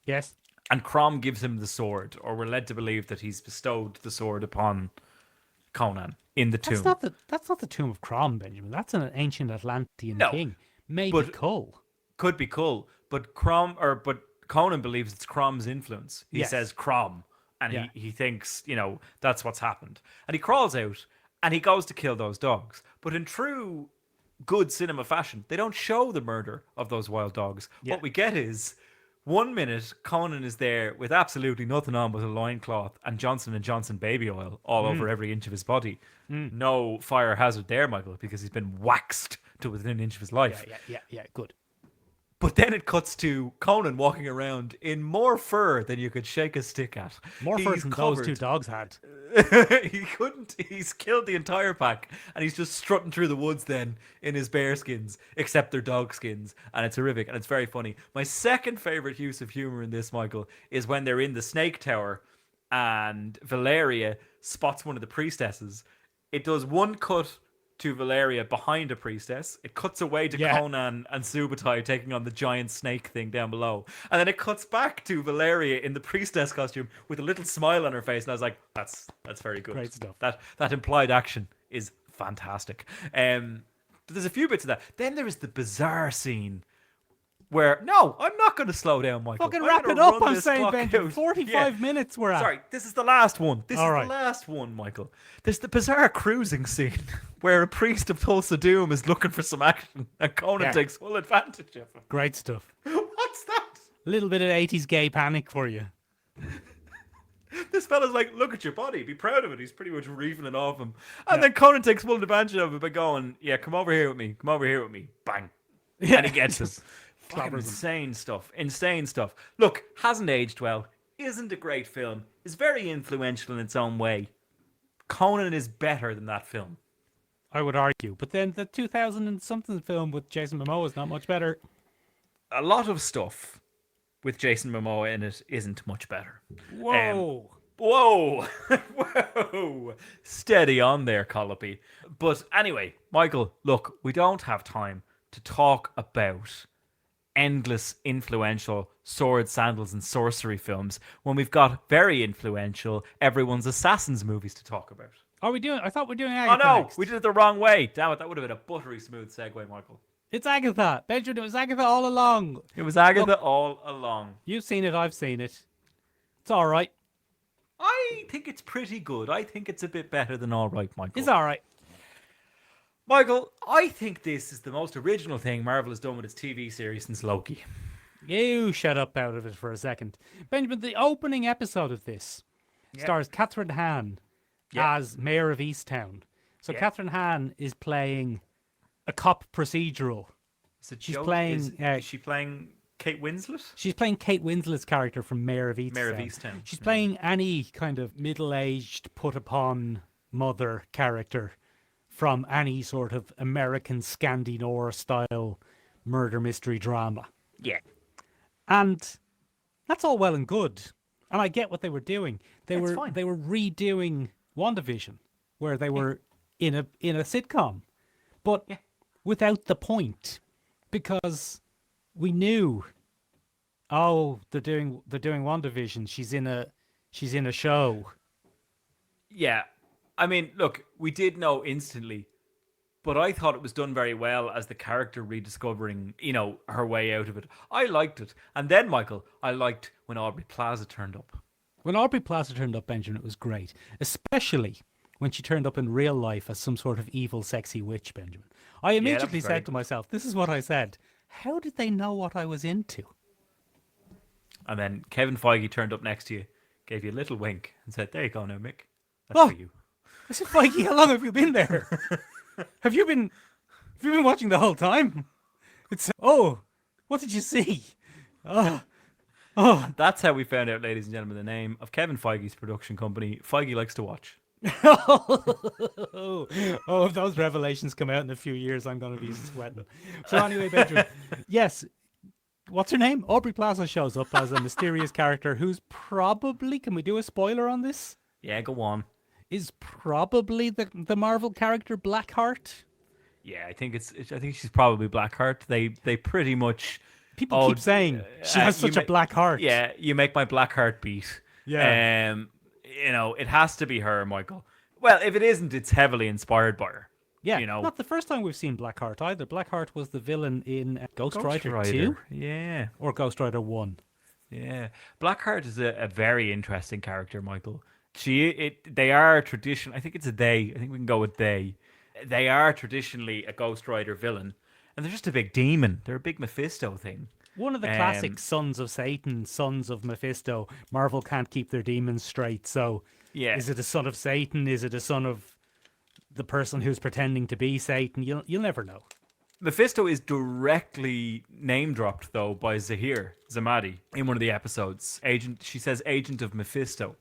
Yes. And Crom gives him the sword, or we're led to believe that he's bestowed the sword upon Conan in the tomb. That's not the tomb of Crom, Benjamin. That's an ancient Atlantean No, king. Maybe but- Cull. Could be cool, but Conan believes it's Crom's influence. He Yes. says Crom, and Yeah. he thinks, that's what's happened. And he crawls out, and he goes to kill those dogs. But in true good cinema fashion, they don't show the murder of those wild dogs. Yeah. What we get is 1 minute Conan is there with absolutely nothing on but a loincloth and Johnson & Johnson baby oil all over every inch of his body. No fire hazard there, Michael, because he's been waxed to within an inch of his life. Yeah, good. But then it cuts to Conan walking around in more fur than you could shake a stick at. More fur He's than covered. those two dogs had. He's killed the entire pack, and he's just strutting through the woods then in his bear skins, except they're dog skins, and it's horrific, and it's very funny. My second favorite use of humor in this, Michael, is when they're in the snake tower and Valeria spots one of the priestesses. It does one cut to Valeria behind a priestess. It cuts away to Yeah. Conan and Subutai taking on the giant snake thing down below. And then it cuts back to Valeria in the priestess costume with a little smile on her face. And I was like, that's very good. Great stuff. That implied action is fantastic. But there's a few bits of that. Then there is the bizarre scene where no, I'm not going to slow down, Michael. Fucking I'm wrap gonna it up, run I'm this saying, clock Benjamin. out. 45 minutes we're at. Sorry, this is the last one. This All is right. the last one, Michael. There's the bizarre cruising scene where a priest of Tulsa Doom is looking for some action and Conan Yeah. takes full advantage of him. Great stuff. What's that? A little bit of 80s gay panic for you. This fella's like, look at your body, be proud of it. He's pretty much reefing it off him. And then Conan takes full advantage of it by going, yeah, come over here with me. Come over here with me. Bang. And he gets him. Fucking insane stuff. Insane stuff. Look, hasn't aged well. Isn't a great film. Is very influential in its own way. Conan is better than that film. I would argue. But then the 2000 and something film with Jason Momoa is not much better. A lot of stuff with Jason Momoa in it isn't much better. Whoa. Whoa! Whoa! Steady on there, Colopy. But anyway, Michael, look, we don't have time to talk about endless, influential sword, sandals, and sorcery films when we've got very influential everyone's assassins movies to talk about. Are we doing? I thought we were doing Oh Agatha no, next. we did it the wrong way. Damn it, that would have been a buttery smooth segue, Michael. It's Agatha. Benjamin, it was Agatha all along. It was Agatha all along. You've seen it, I've seen it. It's all right. I think it's pretty good. I think it's a bit better than all right, Michael. It's all right. Michael, I think this is the most original thing Marvel has done with its TV series since Loki. You shut up out of it for a second. Benjamin, the opening episode of this stars Catherine Hahn as Mayor of Easttown. So Catherine Hahn is playing a cop procedural. She's playing... Is she playing Kate Winslet? She's playing Kate Winslet's character from Mayor of Easttown. Mayor of Easttown. She's playing any kind of middle-aged, put-upon mother character from any sort of American Scandinor-style murder mystery drama. Yeah. And that's all well and good. And I get what they were doing. They were redoing WandaVision, where they were in a sitcom, but without the point, because we knew, they're doing WandaVision. She's in a show. Yeah. I mean, look, we did know instantly, but I thought it was done very well as the character rediscovering, her way out of it. I liked it. And then, Michael, I liked when Aubrey Plaza turned up. When Aubrey Plaza turned up, Benjamin, it was great. Especially when she turned up in real life as some sort of evil, sexy witch, Benjamin. I immediately said to myself, this is what I said. How did they know what I was into? And then Kevin Feige turned up next to you, gave you a little wink, and said, there you go now, Mick. That's for you. I said, Feige, how long have you been there? Have you been watching the whole time? It's what did you see? That's how we found out, ladies and gentlemen, the name of Kevin Feige's production company. Feige likes to watch. If those revelations come out in a few years, I'm going to be sweating. So anyway, Benjamin, yes, what's her name? Aubrey Plaza shows up as a mysterious character who's probably, can we do a spoiler on this? Yeah, go on. Is probably the Marvel character Blackheart. Yeah, I think she's probably Blackheart. They pretty much people keep saying she has such a black heart. Yeah, you make my black heart beat. Yeah. It has to be her, Michael. Well, if it isn't, it's heavily inspired by her. Yeah, not the first time we've seen Blackheart either. Blackheart was the villain in Ghost Rider 2? Yeah. Or Ghost Rider 1. Yeah. Blackheart is a very interesting character, Michael. They are tradition. I think it's a they. I think we can go with they. They are traditionally a Ghost Rider villain, and they're just a big demon. They're a big Mephisto thing. One of the classic sons of Satan, sons of Mephisto. Marvel can't keep their demons straight, so is it a son of Satan? Is it a son of the person who's pretending to be Satan? You'll never know. Mephisto is directly name dropped though by Zahir Zamadi in one of the episodes. She says agent of Mephisto.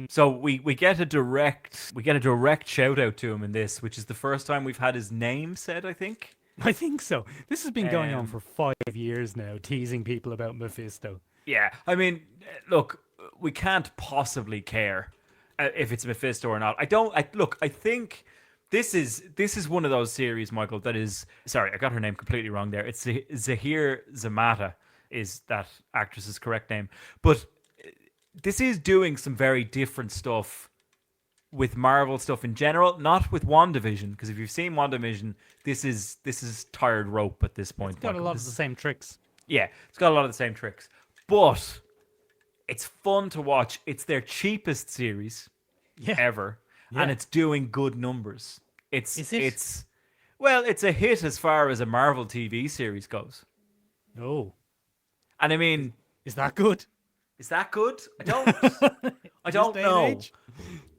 So we get a direct shout out to him in this, which is the first time we've had his name said, I think. I think so. This has been going on for 5 years now, teasing people about Mephisto. Yeah, I mean, look, we can't possibly care if it's Mephisto or not. I think this is one of those series, Michael, that is... Sorry, I got her name completely wrong there. It's Zahir Zamata is that actress's correct name. But this is doing some very different stuff with Marvel stuff in general, not with WandaVision, because if you've seen WandaVision, this is tired rope at this point. It's got a lot of the same tricks. Yeah, it's got a lot of the same tricks. But it's fun to watch. It's their cheapest series ever. Yeah. And it's doing good numbers. Is it? It's a hit as far as a Marvel TV series goes. Oh. And I mean, Is that good? is that good? I don't day and know. age?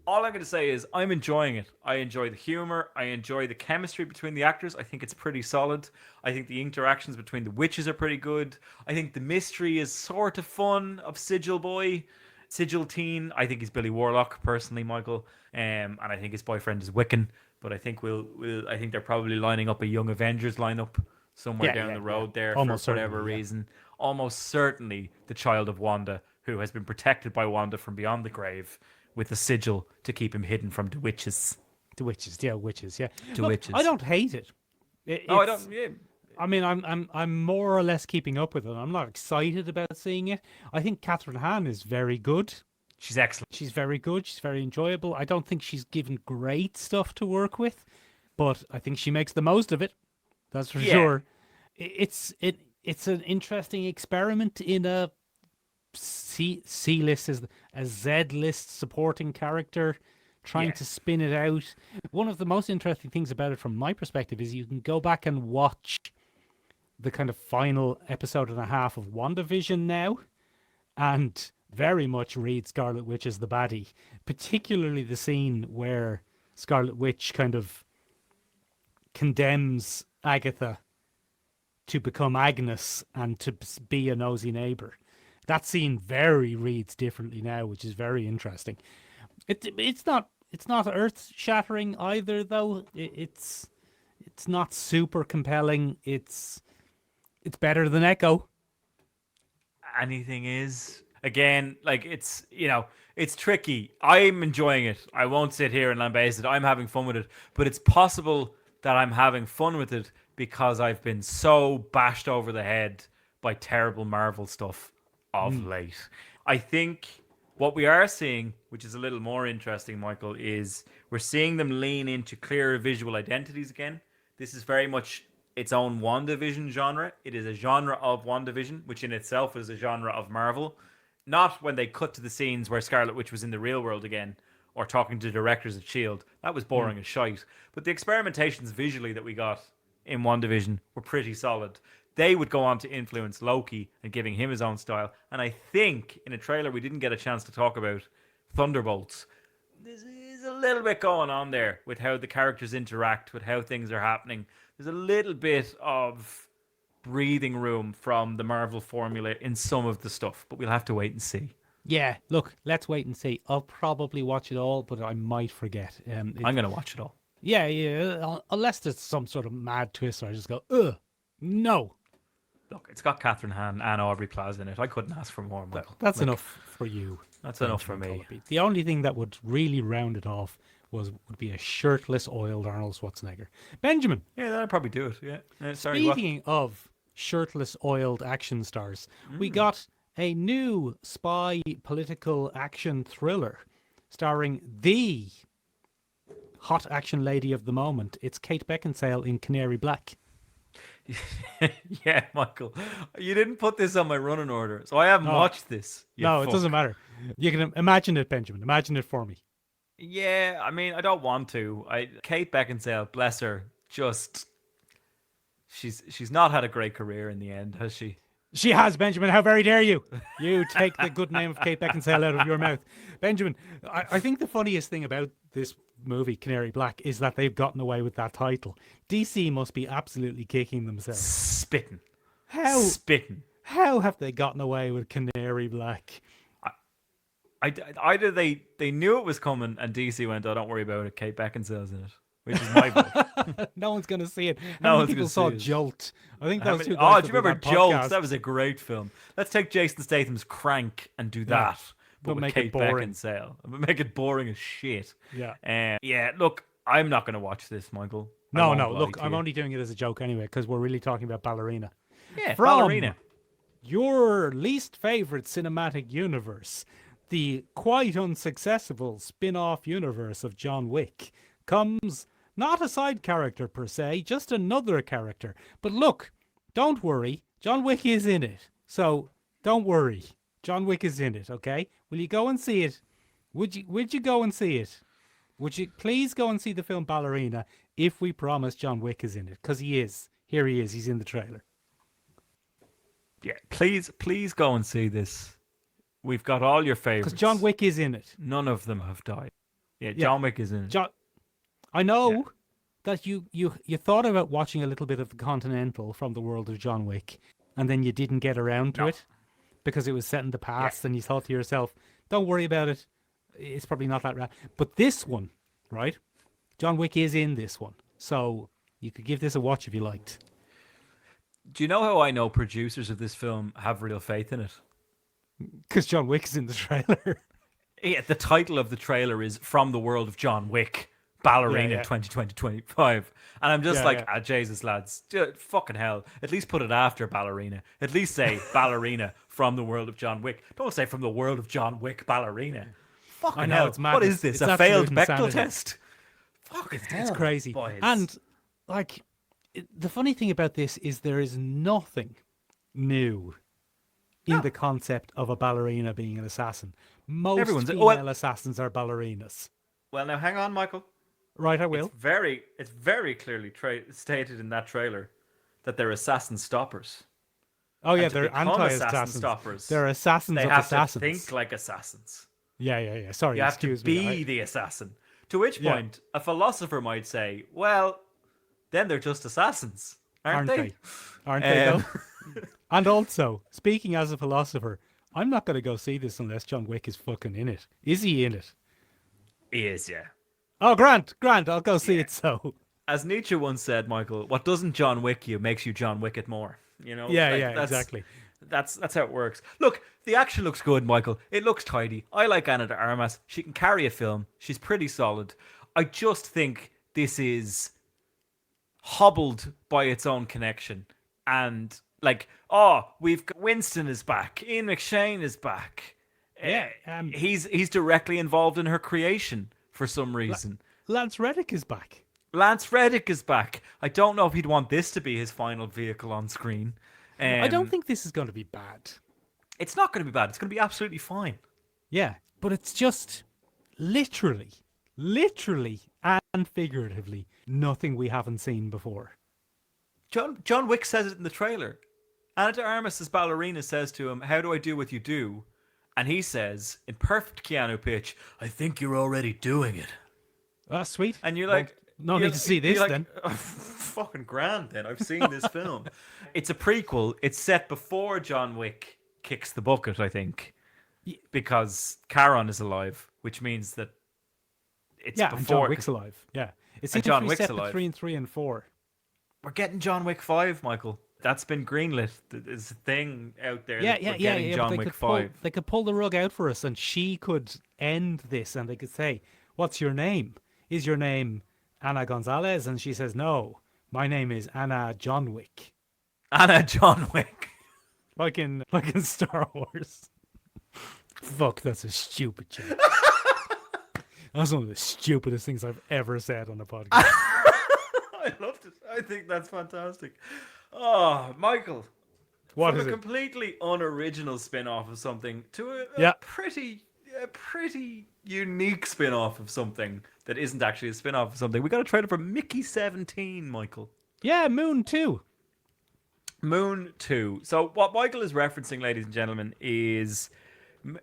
All I'm going to say is I'm enjoying it. I enjoy the humor. I enjoy the chemistry between the actors. I think it's pretty solid. I think the interactions between the witches are pretty good. I think the mystery is sort of fun of Sigil Boy, Sigil Teen. I think he's Billy Warlock personally, Michael. And I think his boyfriend is Wiccan. But I think I think they're probably lining up a Young Avengers lineup somewhere down the road there Almost for whatever certainly, yeah. reason. Almost certainly the child of Wanda, who has been protected by Wanda from beyond the grave, with a sigil to keep him hidden from the witches. The witches, yeah. The Look, witches. I don't hate it. I don't. Yeah. I mean, I'm more or less keeping up with it. I'm not excited about seeing it. I think Catherine Hahn is very good. She's excellent. She's very good. She's very enjoyable. I don't think she's given great stuff to work with, but I think she makes the most of it. That's for sure. It's an interesting experiment in a C list as a Z list supporting character, trying to spin it out. One of the most interesting things about it from my perspective is you can go back and watch the kind of final episode and a half of WandaVision now and very much read Scarlet Witch as the baddie, particularly the scene where Scarlet Witch kind of condemns Agatha to become Agnes and to be a nosy neighbor. That scene very reads differently now, which is very interesting. It's not earth shattering either, though. It's not super compelling. It's better than Echo. Anything is. Again, like it's tricky. I'm enjoying it. I won't sit here and lambaste it. I'm having fun with it, but it's possible that I'm having fun with it because I've been so bashed over the head by terrible Marvel stuff of late. I think what we are seeing, which is a little more interesting, Michael, is we're seeing them lean into clearer visual identities again. This is very much its own WandaVision genre. It is a genre of WandaVision, which in itself is a genre of Marvel. Not when they cut to the scenes where Scarlet Witch was in the real world again, or talking to directors at S.H.I.E.L.D. That was boring as shite. But the experimentations visually that we got in WandaVision were pretty solid. They would go on to influence Loki and giving him his own style. And I think in a trailer we didn't get a chance to talk about, Thunderbolts. There's a little bit going on there with how the characters interact, with how things are happening. There's a little bit of breathing room from the Marvel formula in some of the stuff, but we'll have to wait and see. Yeah, look, let's wait and see. I'll probably watch it all, but I might forget. I'm going to watch it all. Yeah, unless there's some sort of mad twist where I just go, ugh, no. Look, it's got Catherine Hahn and Aubrey Plaza in it. I couldn't ask for more, Michael. That's enough for you. That's enough for me. The only thing that would really round it off would be a shirtless, oiled Arnold Schwarzenegger. Benjamin. Yeah, that'd probably do it. Yeah. Sorry. Speaking of shirtless, oiled action stars, we got a new spy political action thriller starring the hot action lady of the moment. It's Kate Beckinsale in Canary Black. Yeah, Michael, you didn't put this on my running order, so I haven't watched this. No, it doesn't matter. You can imagine it, Benjamin. Imagine it for me. Yeah, I mean, I don't want to. Kate Beckinsale, bless her, just she's not had a great career in the end, has she? She has, Benjamin. How very dare you? You take the good name of Kate Beckinsale out of your mouth. Benjamin, I think the funniest thing about this movie, Canary Black, is that they've gotten away with that title. DC must be absolutely kicking themselves. Spitting. How have they gotten away with Canary Black? Either they knew it was coming and DC went, oh, don't worry about it, Kate Beckinsale's in it. Which is my vote. No one's going to see it. No How one's many people saw gonna see it. Jolt? I think those two Oh, guys do you remember that did Jolt? podcast. That was a great film. Let's take Jason Statham's Crank and do that. But with make it Kate boring. Beckinsale. But make it boring as shit. Yeah. Yeah, look, I'm not going to watch this, Michael. No. Look, I'm only doing it as a joke anyway, because we're really talking about Ballerina. Yeah, From Ballerina. your least favorite cinematic universe, the quite unsuccessful spin-off universe of John Wick, comes not a side character per se, just another character. But look, don't worry, John Wick is in it. So don't worry. John Wick is in it, okay? Will you go and see it? Would you go and see it? Would you please go and see the film Ballerina if we promise John Wick is in it? Because he is. Here he is. He's in the trailer. Yeah, please go and see this. We've got all your favorites. Because John Wick is in it. None of them have died. Yeah, John Wick is in it. I know that you thought about watching a little bit of the Continental from the world of John Wick, and then you didn't get around to it because it was set in the past, and you thought to yourself, don't worry about it. It's probably not that rad. But this one, right? John Wick is in this one. So you could give this a watch if you liked. Do you know how I know producers of this film have real faith in it? Because John Wick's in the trailer. Yeah, the title of the trailer is From the World of John Wick, Ballerina 2020-25. And I'm just Jesus, lads, fucking hell. At least put it after Ballerina. At least say Ballerina from the world of John Wick. Don't say From the World of John Wick, Ballerina. Fucking hell. It's madness. What is this? It's a failed absolute Bechdel insanity. test? Fucking hell. It's crazy. Boys. And, like, the funny thing about this is there is nothing new in the concept of a ballerina being an assassin. Most female assassins are ballerinas. Well, now hang on, Michael. Right, I will. It's very clearly stated in that trailer that they're assassin stoppers. Oh yeah, And to they're become anti-assassins. assassin stoppers. They're assassins They of have assassins. to think like assassins. Yeah. Sorry, You have to excuse be me. the assassin. To which point, a philosopher might say, well, then they're just assassins, aren't they? Aren't they, though? And also, speaking as a philosopher, I'm not going to go see this unless John Wick is fucking in it. Is he in it? He is, yeah. Oh, Grant, I'll go see it, so. As Nietzsche once said, Michael, what doesn't John Wick you makes you John Wick it more. You know? Exactly. That's how it works. Look, the action looks good, Michael. It looks tidy. I like Ana de Armas. She can carry a film. She's pretty solid. I just think this is hobbled by its own connection. And, like, we've got Winston is back. Ian McShane is back. He's directly involved in her creation for some reason. Lance Reddick is back. Lance Reddick is back. I don't know if he'd want this to be his final vehicle on screen. I don't think this is going to be bad. It's not going to be bad. It's going to be absolutely fine. Yeah, but it's just literally and figuratively nothing we haven't seen before. John Wick says it in the trailer. Ana de Armas' ballerina says to him, how do I do what you do? And he says, in perfect Keanu pitch, I think you're already doing it. That's sweet. And you're like... No need to see this then. Oh, fucking grand then. I've seen this film. It's a prequel. It's set before John Wick kicks the bucket, I think. Because Charon is alive, which means that it's before... and John Wick's alive. Yeah. It's and John Wick's Wick's set alive. between 3 and 4. We're getting John Wick 5, Michael. That's been greenlit. There's a thing out there that we're getting John Wick 5. They could pull the rug out for us and she could end this and they could say, what's your name? Is your name Anna Gonzalez? And she says, no, my name is Anna John Wick. Anna John Wick. Like in Star Wars. Fuck, that's a stupid joke. That's one of the stupidest things I've ever said on a podcast. I loved it. I think that's fantastic. Oh, Michael. What From is a it? completely unoriginal spin-off of something to a pretty unique spin-off of something that isn't actually a spin-off of something. We got a trailer for Mickey 17, Michael. Yeah, Moon 2. Moon 2. So what Michael is referencing, ladies and gentlemen, is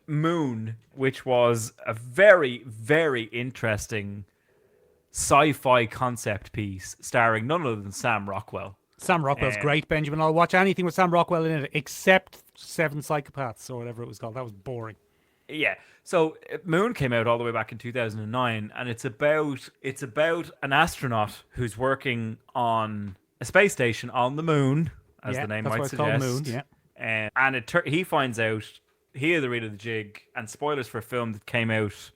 Moon, which was a very, very interesting sci-fi concept piece starring none other than Sam Rockwell. Sam Rockwell's great, Benjamin. I'll watch anything with Sam Rockwell in it except Seven Psychopaths or whatever it was called. That was boring. Yeah. So Moon came out all the way back in 2009, and it's about an astronaut who's working on a space station on the moon, as the name might suggest. Called Moon, yeah. And he finds out, here the read of the jig, and spoilers for a film that came out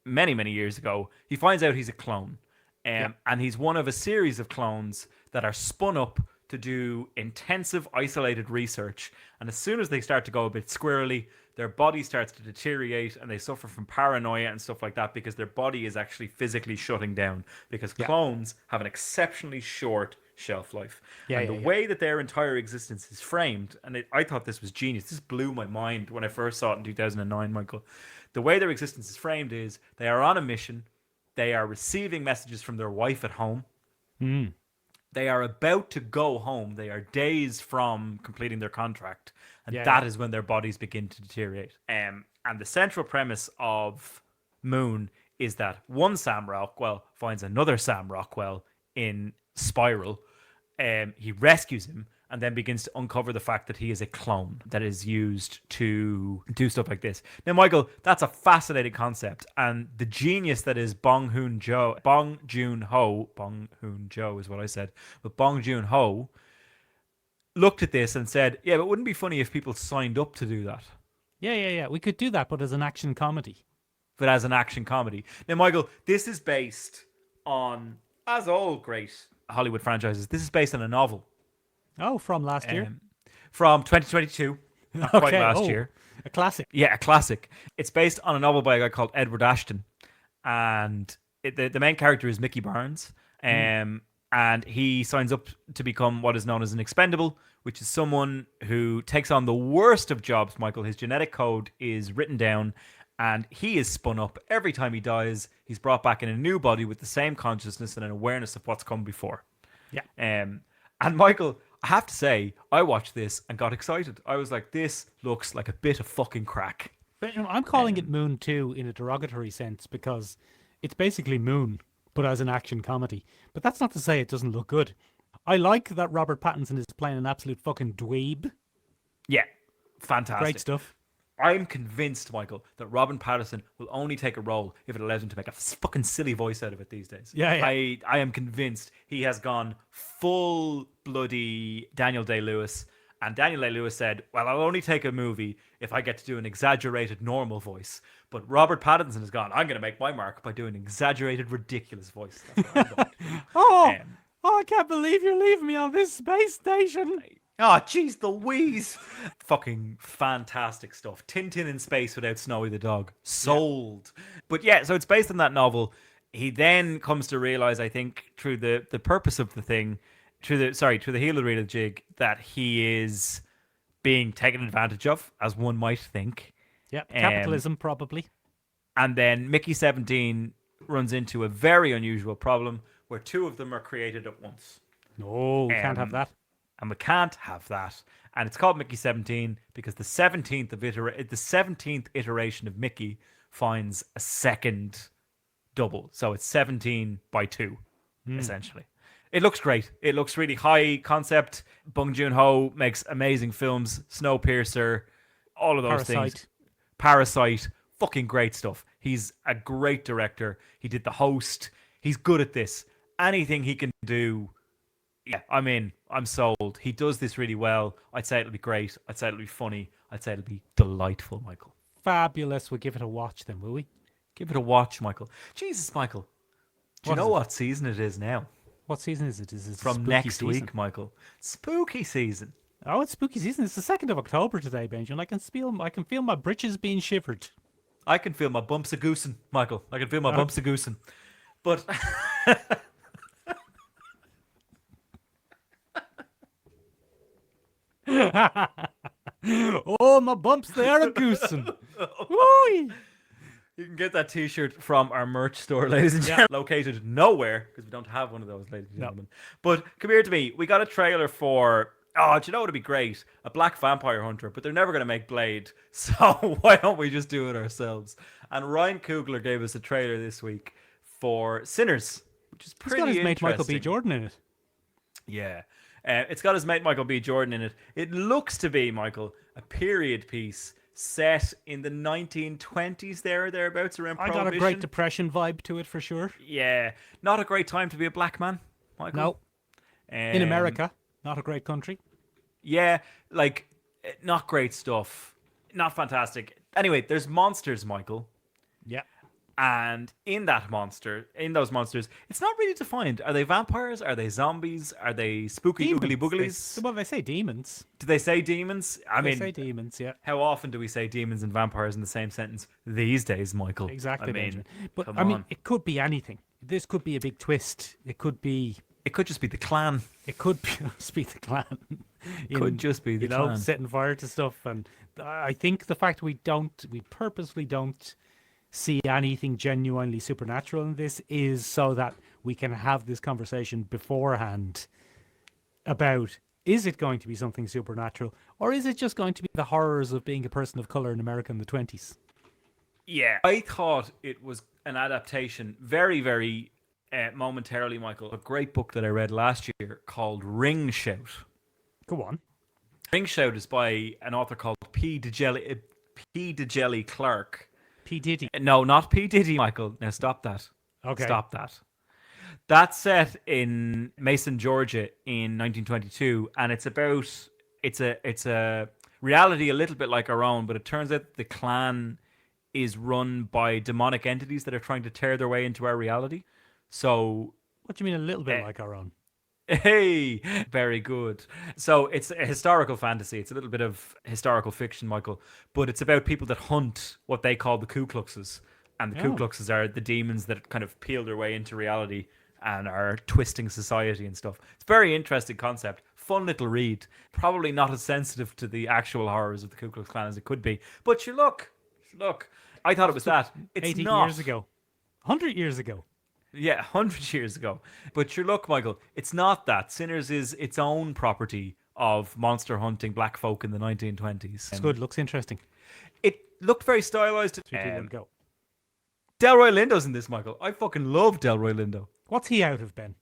many, many years ago. He finds out he's a clone, and he's one of a series of clones that are spun up to do intensive, isolated research. And as soon as they start to go a bit squirrely, their body starts to deteriorate and they suffer from paranoia and stuff like that because their body is actually physically shutting down because clones have an exceptionally short shelf life. Yeah, And yeah, the yeah. way that their entire existence is framed, and I thought this was genius. This blew my mind when I first saw it in 2009, Michael. The way their existence is framed is they are on a mission. They are receiving messages from their wife at home. They are about to go home. They are days from completing their contract. And that is when their bodies begin to deteriorate. And the central premise of Moon is that one Sam Rockwell finds another Sam Rockwell in Spiral. He rescues him and then begins to uncover the fact that he is a clone that is used to do stuff like this. Now, Michael, that's a fascinating concept. And the genius that is Bong Joon-ho is what I said, but Bong Joon-ho looked at this and said, yeah, but wouldn't it be funny if people signed up to do that? Yeah. We could do that, but as an action comedy. But as an action comedy. Now, Michael, this is based on, as all great Hollywood franchises, this is based on a novel. Oh, from last year? From 2022. Not quite last year. A classic. Yeah, a classic. It's based on a novel by a guy called Edward Ashton. And the main character is Mickey Barnes. And he signs up to become what is known as an expendable, which is someone who takes on the worst of jobs, Michael. His genetic code is written down, and he is spun up. Every time he dies, he's brought back in a new body with the same consciousness and an awareness of what's come before. Yeah. And Michael, I have to say, I watched this and got excited. I was like, this looks like a bit of fucking crack. But, I'm calling it Moon 2 in a derogatory sense because it's basically Moon, but as an action comedy. But that's not to say it doesn't look good. I like that Robert Pattinson is playing an absolute fucking dweeb. Yeah, fantastic. Great stuff. I'm convinced, Michael, that Robin Pattinson will only take a role if it allows him to make a fucking silly voice out of it these days. Yeah. I am convinced he has gone full bloody Daniel Day-Lewis. And Daniel Day-Lewis said, well, I'll only take a movie if I get to do an exaggerated normal voice. But Robert Pattinson has gone, I'm going to make my mark by doing an exaggerated, ridiculous voice. That's what I'm going to do. Oh, I can't believe you're leaving me on this space station. Oh, jeez, the wheeze. Fucking fantastic stuff. Tintin in space without Snowy the dog. Sold. Yeah. But yeah, so it's based on that novel. He then comes to realize, I think, through the purpose of the thing, through the heel of the reel of the jig, that he is being taken advantage of, as one might think. Yeah, capitalism, probably. And then Mickey 17 runs into a very unusual problem where two of them are created at once. No, we can't have that. And we can't have that. And it's called Mickey 17 because the 17th iteration of Mickey finds a second double. So it's 17 by 2, essentially. It looks great. It looks really high concept. Bong Joon-ho makes amazing films. Snowpiercer, all of those things. Parasite, fucking great stuff. He's a great director. He did The Host. He's good at this. Anything he can do, yeah, I'm in. I'm sold. He does this really well. I'd say it'll be great. I'd say it'll be funny. I'd say it'll be delightful, Michael. Fabulous. We'll give it a watch then, will we? Give it a watch, Michael. Jesus, Michael. Do you know what season it is now? What season is it? Is it from next week, Michael? Spooky season. Oh, it's spooky season. It's the 2nd of October today, Benjamin. I can feel my britches being shivered. I can feel my bumps a goosing, Michael. I can feel my bumps a goosing. But oh, my bumps, they are a goosing. You can get that t-shirt from our merch store, ladies and gentlemen. Located nowhere, because we don't have one of those, ladies and gentlemen. But come here to me. We got a trailer for, do you know what would be great? A black vampire hunter, but they're never going to make Blade. So why don't we just do it ourselves? And Ryan Coogler gave us a trailer this week for Sinners, which is pretty interesting. It's got his mate Michael B. Jordan in it. Yeah. It's got his mate Michael B. Jordan in it. It looks to be, Michael, a period piece set in the 1920s thereabouts, around Prohibition. I got a Great Depression vibe to it for sure. Yeah. Not a great time to be a black man, Michael. No. In America, not a great country. Yeah, like, not great stuff. Not fantastic. Anyway, there's monsters, Michael. Yeah. And in those monsters, it's not really defined. Are they vampires? Are they zombies? Are they spooky oogly booglies? Well, they say demons. Do they say demons? They say demons, yeah. How often do we say demons and vampires in the same sentence these days, Michael? Exactly. I mean, but I mean, it could be anything. This could be a big twist. It could be It could just be the clan. It could just be the clan. Could just be the clan. Setting fire to stuff. And I think the fact we purposely don't see anything genuinely supernatural in this is so that we can have this conversation beforehand about, is it going to be something supernatural, or is it just going to be the horrors of being a person of color in America in the 20s? Yeah, I thought it was an adaptation, very, very momentarily, Michael, a great book that I read last year called Ring Shout. Go on. Ring Shout is by an author called P. DeJelly Clark. P. Diddy. No, not P. Diddy, Michael. Now stop that. Okay. Stop that. That's set in Mason, Georgia in 1922, and it's a reality a little bit like our own, but it turns out the clan is run by demonic entities that are trying to tear their way into our reality. So, what do you mean a little bit like our own? Hey, very good. So it's a historical fantasy. It's a little bit of historical fiction, Michael, but it's about people that hunt what they call the Ku Kluxes. And the Ku Kluxes are the demons that kind of peel their way into reality and are twisting society and stuff. It's a very interesting concept. Fun little read. Probably not as sensitive to the actual horrors of the Ku Klux Klan as it could be. But you look. I thought it was that. It's 80 not. years ago. 100 years ago. Yeah, 100 years ago. But sure, look, Michael, it's not that. Sinners is its own property of monster hunting black folk in the 1920s. It's good. Looks interesting. It looked very stylized. Go. Delroy Lindo's in this, Michael. I fucking love Delroy Lindo. What's he out of, Ben?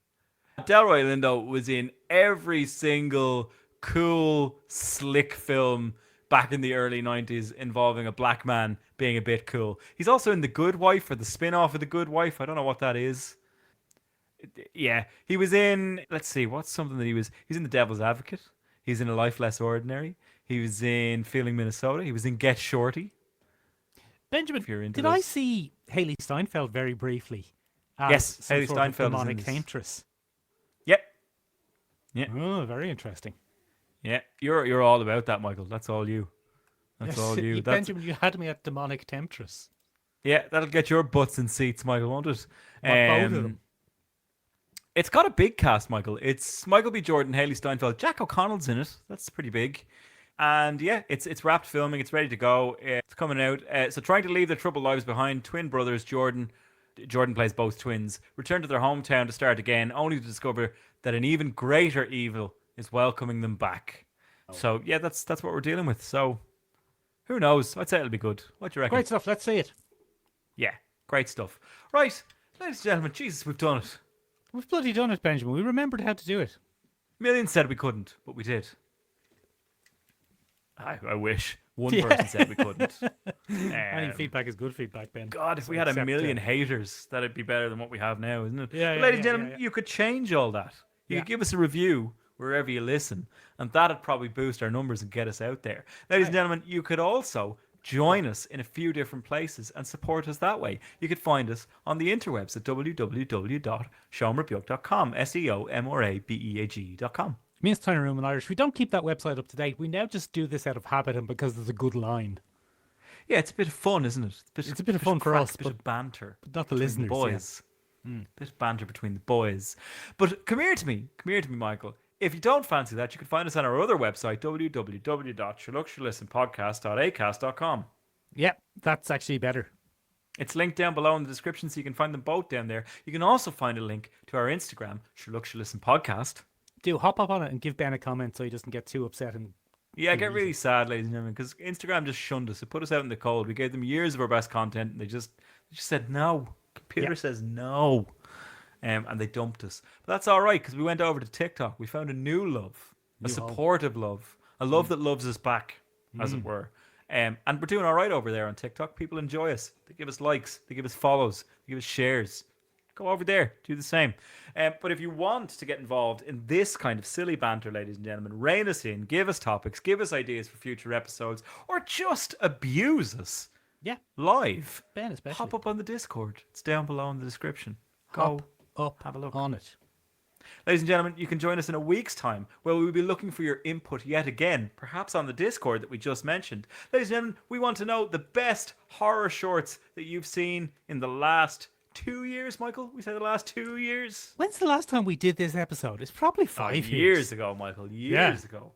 Delroy Lindo was in every single cool, slick film back in the early 90s involving a black man being a bit cool. He's also in The Good Wife, or the spin-off of The Good Wife. I don't know what that is. Yeah, he was in, let's see, what's something that he's in The Devil's Advocate. He's in A Life Less Ordinary. He was in Feeling Minnesota. He was in Get Shorty. Benjamin, If you're into did I those. see Haley Steinfeld very briefly? As Yes, some Haley sort Steinfeld of is in demonic this. temptress. Yep. Yeah. Oh, very interesting. Yeah, you're all about that, Michael. That's all you. That's Yes, all you. That's, Benjamin, you had me at demonic temptress. yeah, that'll get your butts in seats, Michael, won't it? Both of them. It's got a big cast, Michael. It's Michael B. Jordan, Haley Steinfeld, Jack O'Connell's in it. That's pretty big. And yeah, it's wrapped filming. It's ready to go. It's coming out. So trying to leave their troubled lives behind, twin brothers Jordan plays both twins, return to their hometown to start again, only to discover that an even greater evil is welcoming them back. So yeah, that's what we're dealing with. So who knows? I'd say it'll be good. What do you reckon? Great stuff. Let's see it. Yeah, great stuff. Right, ladies and gentlemen, Jesus, we've done it. We've bloody done it, Benjamin. We remembered how to do it. Millions said we couldn't, but we did. I wish. One Yeah. person said we couldn't. Any feedback is good feedback, Ben. God, if we had a Except, million haters, that'd be better than what we have now, isn't it? Yeah, But yeah, ladies and yeah, gentlemen, yeah. you could change all that. You Yeah. could give us a review wherever you listen, and that'd probably boost our numbers and get us out there. Ladies and gentlemen, you could also join us in a few different places and support us that way. You could find us on the interwebs at www.seomrabeag.com, seomrabeag.com. It means Tiny Room in Irish. We don't keep that website up to date. We now just do this out of habit and because there's a good line. Yeah, it's a bit of fun, isn't it? It's a bit of fun for crack, us, a bit of banter. but not the between listeners, boys. Bit of banter between the boys. But come here to me, Michael. If you don't fancy that, you can find us on our other website, www.shaloukshalissenpodcast.acast.com. Yeah, that's actually better. It's linked down below in the description, so you can find them both down there. You can also find a link to our Instagram, Shalouk Shalisten Podcast. Do hop up on it and give Ben a comment so he doesn't get too upset. And Yeah, I get really sad, ladies and gentlemen, because Instagram just shunned us. It put us out in the cold. We gave them years of our best content, and they just said no. Computer says no. And they dumped us. But that's all right, because we went over to TikTok. We found a new love, a supportive love, a love that loves us back, as it were. And we're doing all right over there on TikTok. People enjoy us. They give us likes. They give us follows. They give us shares. Go over there. Do the same. But if you want to get involved in this kind of silly banter, ladies and gentlemen, rein us in. Give us topics. Give us ideas for future episodes. Or just abuse us yeah, live. Ben especially. Hop up on the Discord. It's down below in the description. Hop Go up have a look. on it. Ladies and gentlemen, you can join us in a week's time where we will be looking for your input yet again, perhaps on the Discord that we just mentioned. Ladies and gentlemen, we want to know the best horror shorts that you've seen in the last 2 years, Michael? We say the last 2 years? When's the last time we did this episode? It's probably 5 years ago, Michael. Years ago.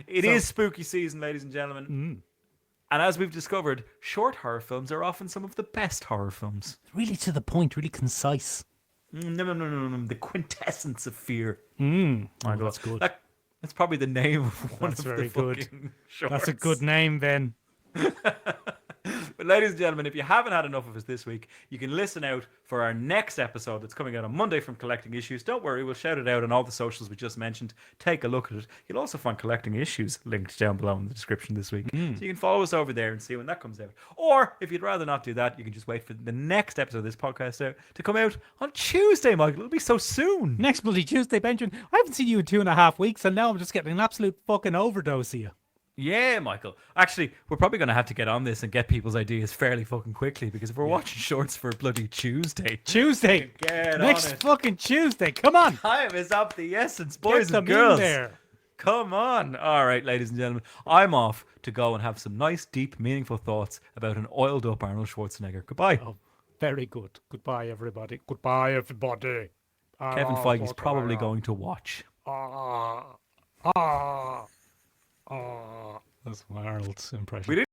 It is spooky season, ladies and gentlemen. And as we've discovered, short horror films are often some of the best horror films. Really to the point, really concise. No. The quintessence of fear. Michael, that's good. That's probably the name of one That's of very the good. fucking shorts. That's a good name, Ben. But ladies and gentlemen, if you haven't had enough of us this week, you can listen out for our next episode that's coming out on Monday from Collecting Issues. Don't worry, we'll shout it out on all the socials we just mentioned. Take a look at it. You'll also find Collecting Issues linked down below in the description this week. So you can follow us over there and see when that comes out. Or if you'd rather not do that, you can just wait for the next episode of this podcast to come out on Tuesday, Michael. It'll be so soon. Next bloody Tuesday, Benjamin. I haven't seen you in 2.5 weeks, and now I'm just getting an absolute fucking overdose of you. Yeah, Michael. Actually, we're probably going to have to get on this and get people's ideas fairly fucking quickly, because if we're watching shorts for bloody Tuesday, Next on it. fucking Tuesday. Come on. Time is of the essence, boys Get and them girls. in there. Come on. All right, ladies and gentlemen, I'm off to go and have some nice, deep, meaningful thoughts about an oiled up Arnold Schwarzenegger. Goodbye. Oh, very good. Goodbye, everybody. Goodbye, everybody. Kevin Feige's probably going to watch. That's my Arnold's impression. We didn't